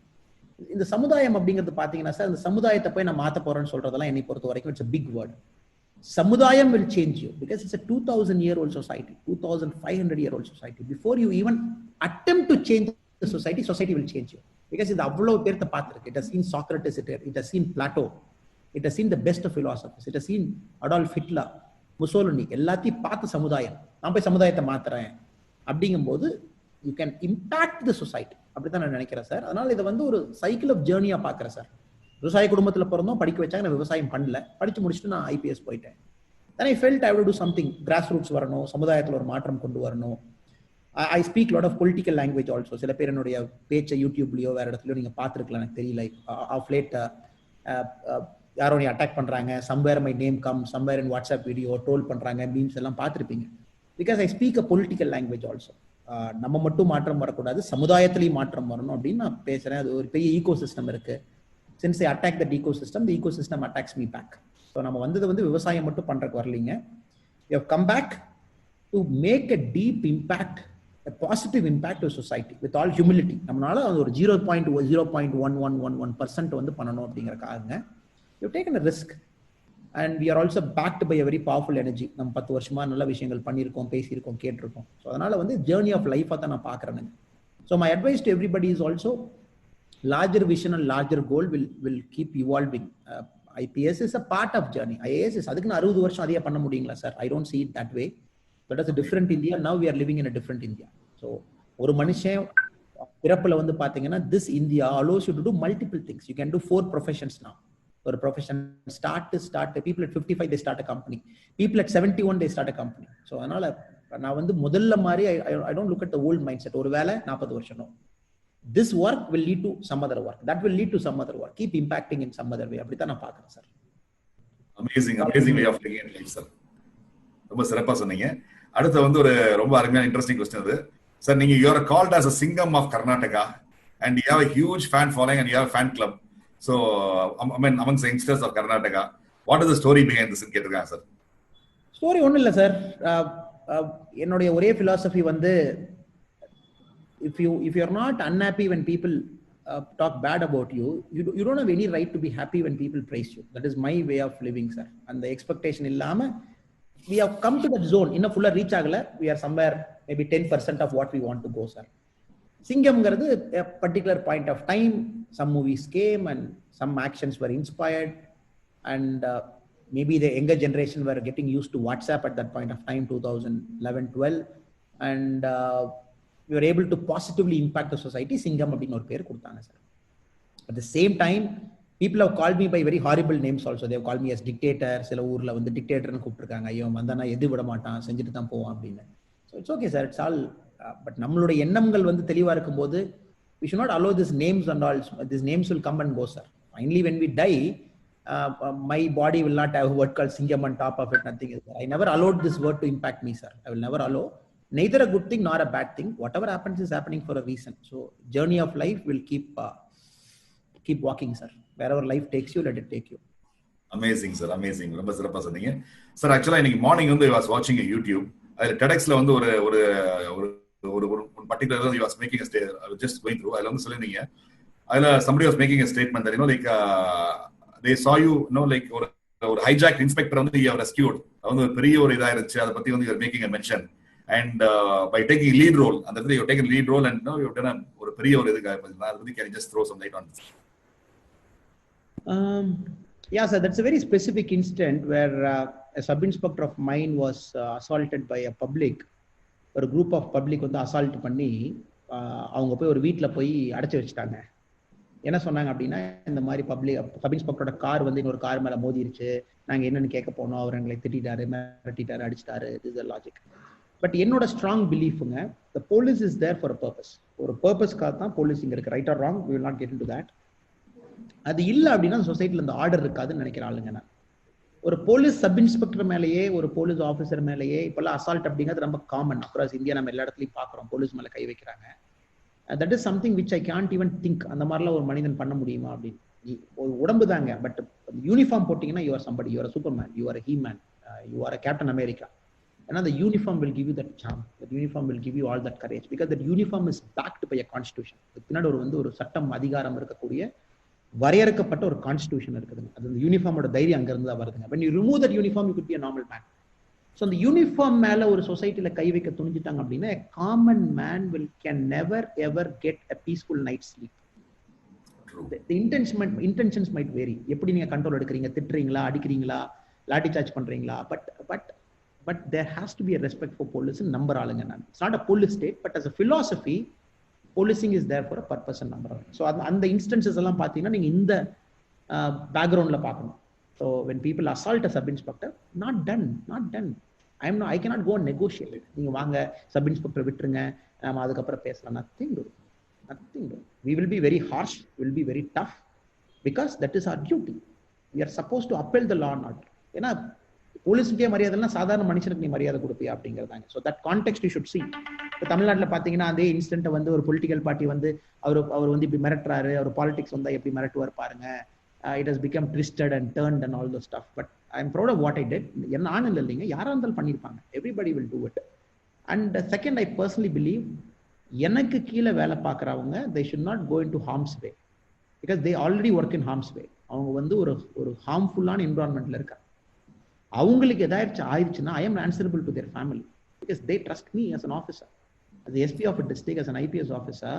இந்த சமுதாயம் அப்படிங்கிறது பாத்தீங்கன்னா சார், இந்த சமுதாயத்தை போய் நான் மாத்த போறேன்னு சொல்றதெல்லாம் என்னை பொறுத்த வரைக்கும் it's a big word. Samudayam will change you because it's a 2000-year-old society, 2500-year-old society. Before you even attempt to change the society, society will change you. Because இது அவ்வளவு பேர்த்த பார்த்திருக்கு. It has seen Socrates, it has seen Plato, it has seen the best of philosophers, it has seen Adolf Hitler, Mussolini, எல்லாத்தையும் பார்த்த சமுதாயம். நான் போய் சமுதாயத்தை மாத்துறேன் அப்படிங்கும்போது you can impact the society. அப்படிதான் நான் நினைக்கிறேன் சார். அதனால இதை வந்து ஒரு சைக்கிள் ஆஃப் ஜேர்னியா பார்க்கறேன் சார். விவசாய குடும்பத்துல பிறந்தோம், படிக்க வச்சாங்க, நான் விவசாயம் பண்ணல, படிச்சு முடிச்சுட்டு நான் IPS போயிட்டேன். Then I felt I would do something, grassroots வரணும், சமுதாயத்துல ஒரு மாற்றம் கொண்டு வரணும். I speak a lot of political language also. சில பேர் என்னுடைய பேச்சை யூடியூப்லயோ வேற இடத்துலயோ நீங்க பார்த்துருக்கலாம், எனக்கு தெரியல. Of late யாரோ நீ அட்டாக் பண்றாங்க, somewhere my name comes, somewhere in WhatsApp video troll பண்றாங்க, மீம்ஸ் எல்லாம் பார்த்துருப்பீங்க. Because I speak a political language also. நம்ம மட்டும் மாற்றம் வரக்கூடாது, சமுதாயத்திலையும் மாற்றம் வரணும் அப்படின்னு நான் பேசுறேன். அது ஒரு பெரிய ஈகோ சிஸ்டம் இருக்கு. Since I attack that ecosystem, the ecosystem attacks me back. So நம்ம வந்தது வந்து விவசாயம் மட்டும் பண்றதுக்கு வரலீங்க. We have come back to make a deep impact, a positive impact to society with all humility. நம்மளால ஒரு 0.0.1111% வந்து பண்ணணும் அப்படிங்கறதுக்காக we have taken a risk. and we are also backed by a very powerful energy. நம்ம 10 வருஷமா நல்ல விஷயங்கள் பண்ணியிருக்கோம், பேசியிருக்கோம், கேட்டிருக்கோம். ஸோ அதனால வந்து ஜேர்னி ஆஃப் லைஃபை தான் நான் பார்க்குறேன். So my advice to everybody is also larger vision and larger goal will keep evolving. IPS is a part of journey. IAS is அதுக்குன்னு 60 வருஷம் அதையே பண்ண முடியுங்களா sir? I don't see it that way. That is a different India. Now we are living in a different India. So ஒரு மனுஷன் பிறப்புல வந்து பாத்தீங்கன்னா this India allows you to do multiple things. You can do 4 professions now. ஒரு profession start people at 55 they start a company. People at 71 they start a company. So அதனால நான் வந்து முதல்ல மாதிரி I don't look at the old mindset. ஒரு வேலை 40 வருஷம். This work will lead to some other work. That will lead to some other work. Keep impacting in some other way. அப்படிதான் நான் பார்க்கிறேன் sir. Amazing way of looking at life, sir. ரொம்ப சிறப்பா சொன்னீங்க. அடுத்து வந்து ஒரு ரொம்ப அருமையான இன்ட்ரெஸ்டிங் क्वेश्चन அது. சார், நீங்க you are called as a Singham of Karnataka and you have a huge fan following and you have a fan club. So I mean among the youngsters of Karnataka, what is the story behind this ன்னு கேட்டிருக்காங்க sir. Story ஒன்றும் இல்லை sir. என்னுடைய ஒரே philosophy வந்து if you're not unhappy when people talk bad about you, you don't have any right to be happy when people praise you. That is my way of living, sir. And the expectation illama we have come to that zone inna fulla reach agala, we are somewhere maybe 10% of what we want to go, sir. Singham garadu a particular point of time, some movies came and some actions were inspired, and maybe the younger generation were getting used to WhatsApp at that point of time, 2011-12, and we were able to positively impact the society. Singham அப்படினு ஒரு பேர் கொடுத்தாங்க sir. At the same time, people have called me by very horrible names also. They have called me as dictator. சில ஊர்ல வந்து dictatorனு கூப்பிட்டுருக்காங்க. ஐயோ வந்தானா எது விட மாட்டான், செஞ்சுட்டு தான் போவான் அப்படின்னு. So it's okay sir, it's all but நம்மளுடைய எண்ணங்கள் வந்து தெளிவா இருக்கும்போது we should not allow these names and all. These names will come and go, sir. Finally when we die, my body will not have a word called Singham on top of it. Nothing is there. I never allowed this word to impact me, sir. I will never allow neither a good thing nor a bad thing. Whatever happens is happening for a reason. So journey of life will keep walking, sir. Wherever life takes you, let it take you. Amazing, sir. Amazing. ரொம்ப சிறப்பா சொன்னீங்க sir. ஆக்சுவலா இன்னைக்கு morning வந்து I was watching a YouTube. அதுல TEDxல வந்து ஒரு ஒரு ஒரு particular you was making a statement. I was just going through. அதுல வந்து சொல்லிருந்தீங்க, அதுல somebody was making a statement that like they saw you like ஒரு hijacked inspector வந்து you have rescued. அது வந்து ஒரு பெரிய ஒரு இதா இருந்துச்சு. அத பத்தி வந்து you are making a mention. And by taking lead role, and then you've taken lead role and now you've done ஒரு பெரிய ஒரு இதுக்கு அதுக்கு can you just throw some light on this? Yeah sir, that's a very specific incident where a sub inspector of mine was assaulted by a public. ஒரு group of public வந்து assault பண்ணி அவங்க போய் ஒரு வீட்ல போய் அடைச்சு வச்சிட்டாங்க. என்ன சொன்னாங்க அப்படின்னா, இந்த மாதிரி சப் இன்ஸ்பெக்டரோட கார் வந்து இன்னொரு கார் மேல மோதிருச்சு, நாங்க என்னன்னு கேட்க போனோம், அவர் எங்களை திட்டாரு, மிரட்டிட்டாரு, அடிச்சிட்டாரு. This is a logic. But என்னோட ஸ்ட்ராங் பிலீஃபுங்க, the police is there for a purpose. ஒரு பர்பஸ்க்காக தான் போலீஸிங் இருக்கு. Right or wrong, we will not get into that. அது இல்லை அப்படின்னா சொசைட்டில இந்த ஆர்டர் இருக்காதுன்னு நினைக்கிற ஆளுங்க நான். ஒரு போலீஸ் சப் இன்ஸ்பெக்டர் மேலேயே, ஒரு போலீஸ் ஆஃபீஸர் மேலேயே இப்பெல்லாம் அசால்ட் அப்படிங்கிறது ரொம்ப காமன். அக்ராஸ் இந்தியா நம்ம எல்லா இடத்துலையும் பார்க்குறோம், போலீஸ் மேலே கை வைக்கிறாங்க. That is something which I Gantt even think. அந்த மாதிரிலாம் ஒரு மனிதன் பண்ண முடியுமா அப்படின்னு. ஒரு உடம்பு தாங்க, பட் யூனிஃபார்ம் போட்டிங்கன்னா you are somebody, you are super man, you or he man, you are captain America. And the uniform will give you that charm. That uniform will give you all that courage because that uniform is backed by a constitution. பின்னாடி ஒரு சட்டம், அதிகாரம் இருக்கக்கூடிய வரையறுக்கப்பட்ட ஒரு constitution இருக்குதுங்க. அது அந்த யூனிஃபார்மோட தைரியம் அங்க இருந்து தான் வருதுங்க. when you remove that uniform you could be a normal man. So அந்த யூனிஃபார்ம் மேல ஒரு சொசைட்டில கை வைக்க துணிஞ்சிட்டாங்க அப்படின்னா a common man can never ever get a peaceful night's sleep. The intentions might vary. எப்படி நீங்க கண்ட்ரோல் எடுக்கிறீங்க, திட்டுறீங்களா, அடிக்கிறீங்களா, லாட்டி சார்ஜ் பண்றீங்களா, but there has to be a respect for police and number ஆளுங்க நான். It's not a police state, but as a philosophy policing is there for a purpose and number. So அந்த instances எல்லாம் பார்த்தீங்கன்னா நீங்க இந்த பேக்ரவுண்ட்ல பார்க்கணும். So when people assault a sub inspector, not done. I cannot go and negotiate. நீங்க வாங்க sub inspector விட்டுருங்க, நாம அதுக்கப்புறம் பேசலாம். nothing do. We will be very harsh, we will be very tough because that is our duty. We are supposed to uphold the law and order. ஏன்னா போலீஸுக்கே மரியாதைனா சாதாரண மனுஷனுக்கு நீ மரியாதை கொடுப்பியா அப்படிங்கிறதாங்க. So that context you should see. இப்போ தமிழ்நாட்டில் பார்த்தீங்கன்னா அதே இன்ஸ்டன்ட்டை வந்து ஒரு பொலிட்டிக்கல் பார்ட்டி வந்து அவர் வந்து இப்படி மிரட்டுறாரு, அவர் பாலிடிக்ஸ் வந்தால் எப்படி மிரட்டுவார் பாருங்க. It has become twisted and turned and all the stuff. But I am proud of what I did. என்ன ஆனல் இல்லைங்க, யாராக இருந்தாலும் பண்ணியிருப்பாங்க. Everybody will do it. And second, I personally believe எனக்கு கீழே வேலை பார்க்குறவங்க they should not go into harm's way because they already work in harm's way. அவங்க வந்து ஒரு ஹார்ம்ஃபுல்லான என்விரான்மெண்ட்ல இருக்காங்க. அவங்களுக்கு ஏதாச்சும் ஆயிடுச்சுன்னா I am answerable to their family because they trust me as an officer. As the SP of a district, as an IPS officer,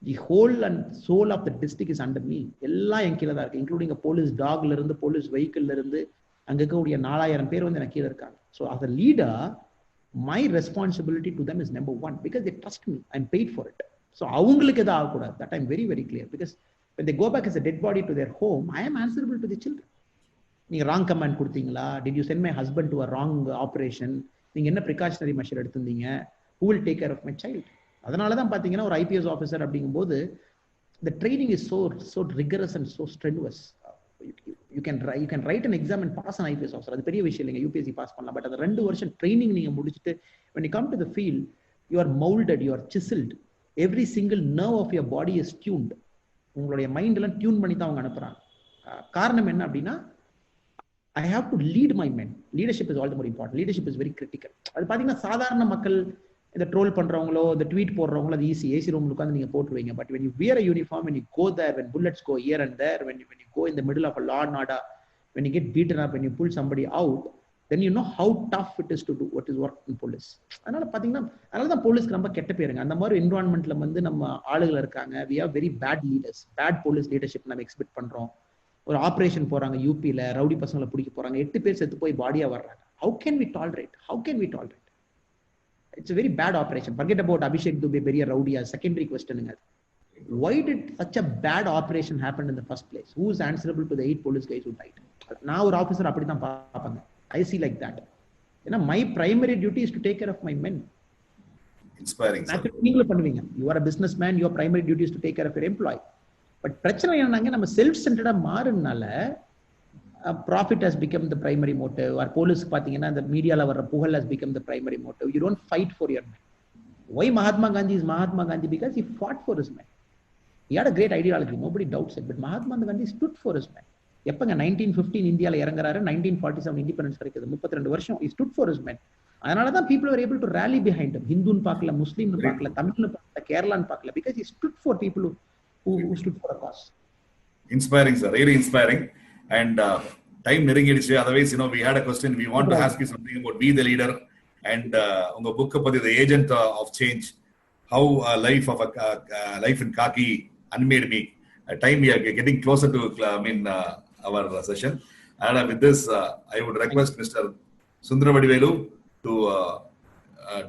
the whole and soul of the district is under me. எல்லாம் என் கீழே தான் இருக்கு, including police டாக்ல இருந்து police வெஹிக்கிள்ல இருந்து அங்க இருக்கக்கூடிய 4000 பேர் வந்து எனக்கு கீழே இருக்காங்க. So as a leader, my responsibility to them is number one because they trust me. I'm paid for it. So அவங்களுக்கு எதாவது ஆகக்கூடாது. That I'm very very clear because when they go back as a dead body to their home, I am answerable to the children. நீங்க wrong command கொடுத்தீங்களா? Did you send my husband to a wrong operation? நீங்க என்ன precautionary measure எடுத்திருந்தீங்க? Who will take care of my child? அதனால தான் பாத்தீங்கன்னா ஒரு IPS officer அப்படிங்கும்போது the training is so rigorous and so strenuous. You can write an exam and pass an IPS officer. அது பெரிய விஷயம் இல்லைங்க, UPSC பாஸ் பண்ணலாம். பட் அந்த 2 வருஷம் ட்ரைனிங் நீங்க முடிச்சுட்டு when you come to the field, you are molded, you are chiseled. Every single nerve of your body is tuned. உங்களுடைய மைண்ட் எல்லாம் டியூன் பண்ணி தான் அவங்க அனுப்புறாங்க. காரணம் என்ன அப்படின்னா I have to lead my men. Leadership is all the more important. Leadership is very critical. அது பாத்தீங்கன்னா சாதாரண மக்கள் இந்த ட்ரோல் பண்றவங்களோ இந்த ட்வீட் போடுறவங்களோ அது ஈஸி, ஏசி ரூம்ல உட்காந்து நீங்க போட்டுருவீங்க. But when you wear a uniform, when you go there, when bullets go here and there, when you go in the middle of a law and order, when you get beaten up, when you pull somebody out, then you know how tough it is to do what is work in police. அதனால பாத்தீங்கன்னா அதனாலதான் போலீஸ்க்கு ரொம்ப கெட்ட பேருங்க. அந்த மாதிரி என்விரான்மெண்ட்ல வந்து நம்ம ஆளுகள் இருக்காங்க. we have very bad leaders, bad police leadership நம்ம எக்ஸ்பெக்ட் பண்றோம். ஒரு ஆபரேஷன் போறாங்க யூபில, ரவுடி பசங்களை பிடிக்க போறாங்க, 8 பேர் செத்து போய் பாடியா வர்றாங்க. How can we tolerate? It's a very bad operation. Forget about Abhishek Dubey, பெரிய ரவுடியா, secondary questioning. Why did such a bad operation happen in the first place? Who is answerable to the 8 police guys who died? நான் ஒரு officer அப்படி தான் பாப்பாங்க. I see like that. ஏன்னா my primary duty is to take care of my men. Inspiring. நீங்களும் பண்ணுவீங்க. You are a businessman, your primary duty is to take care of your employee. But பிரச்சனை என்னன்னாங்க, நம்ம self சென்டர்டா மாறுனால profit has become the primary motive. Or police பாத்தீங்கன்னா இந்த மீடியால வர்ற புகழ் has become the primary motive. You don't fight for your men. Why Mahatma Gandhi is Mahatma Gandhi? Because he fought for his men. He had a great ideology, nobody doubts it. But Mahatma Gandhi stood for his men. எப்பங்க 1915 இந்தியால இறங்குறாரு, 1947 independence கிடைக்குது, 32 வருஷம் he stood for his men. அதனாலதான் people were able to rally behind him. ஹிந்துன்னு பார்க்கல, முஸ்லீம்னு பார்க்கல, தமிழ்னு பார்க்கல, கேரளான்னு பார்க்கல, because he stood for people who stood for a cause. Inspiring, sir. Really inspiring. And time neringidichu. Otherwise, we had a question. We want to ask you something about Be the Leader and unga book patti The Agent of Change. How life in khaki unmade me. Time we are getting closer to our session. And with this, I would request Mr. Sundaravadivelu to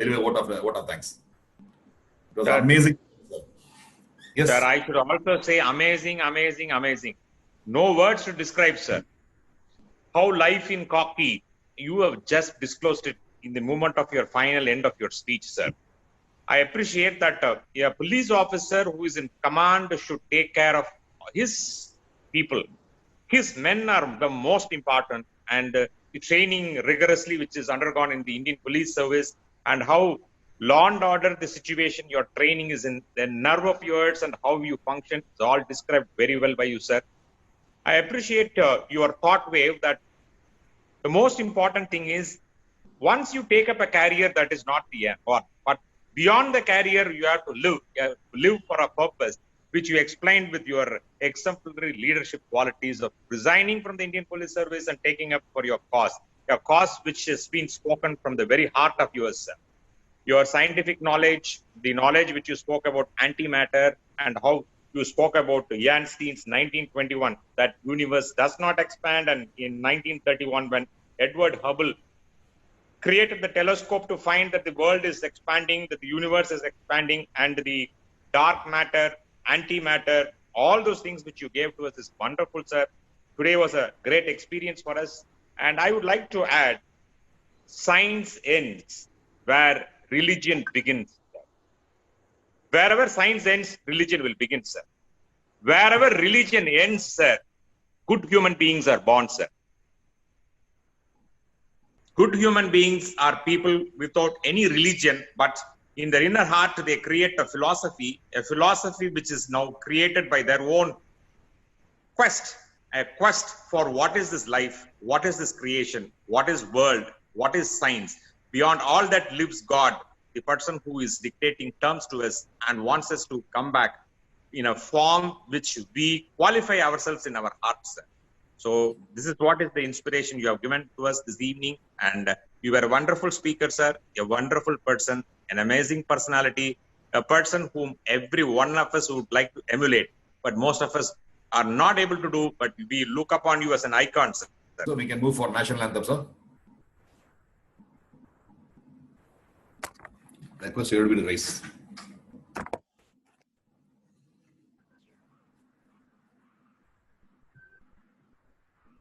deliver a vote of thanks. It was amazing. Yes. Sir, I should also say amazing. No words to describe, sir. How life in khaki, you have just disclosed it in the moment of your final end of your speech, sir. I appreciate that a police officer who is in command should take care of his people. His men are the most important, and the training rigorously which is undergone in the Indian police service, and how law and order, the situation, your training is in the nerve of yours and how you function is all described very well by you, sir. I appreciate your thought wave that the most important thing is once you take up a career, that is not the end. But beyond the career, you have to live for a purpose, which you explained with your exemplary leadership qualities of resigning from the Indian Police Service and taking up for your cause, a cause which has been spoken from the very heart of yours, sir. Your scientific knowledge, the knowledge which you spoke about antimatter, and how you spoke about Einstein's 1921, that universe does not expand, and in 1931 when Edward Hubble created the telescope to find that the world is expanding, that the universe is expanding, and the dark matter, antimatter, all those things which you gave to us is wonderful, sir. Today was a great experience for us, and I would like to add, science ends where religion begins. Wherever science ends, religion will begin, sir. Wherever religion ends, sir, good human beings are born, sir. Good human beings are people without any religion, but in their inner heart, they create a philosophy which is now created by their own a quest for what is this life, what is this creation, what is world, what is science. Beyond all that lives God, the person who is dictating terms to us and wants us to come back in a form which we qualify ourselves in our hearts. So this is what is the inspiration you have given to us this evening. And you were a wonderful speaker, sir, a wonderful person, an amazing personality, a person whom every one of us would like to emulate, but most of us are not able to do, but we look upon you as an icon, sir. So we can move for national anthem, sir. Request everybody to rise.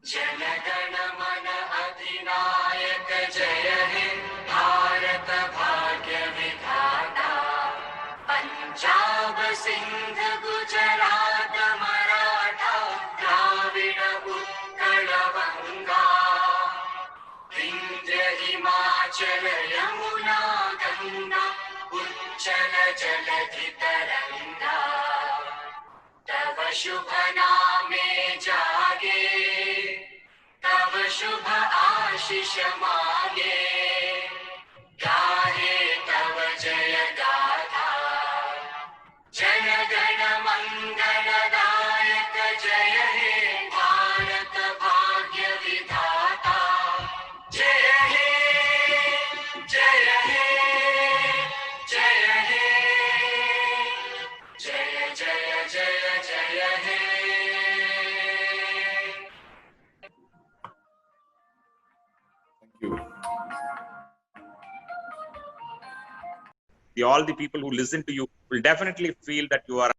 जनगण मन अधिनायक जय हे भारत भाग्य विधाता पंजाब सिंध गुजरात मराठा द्राविड उत्कल गंगा विंध्य हिमाचल यमुना गंगा उच्चल जलधि तरंगा तव शुभ नामे जागे तव शुभ आशीष मांगे गाहे तव जय गाथा जन गण मंगलदायक जय हे भारत भाग्य विधाता जय हे जय हे जय हे जय जय जय जय हे Thank you. All the people who listen to you will definitely feel that you are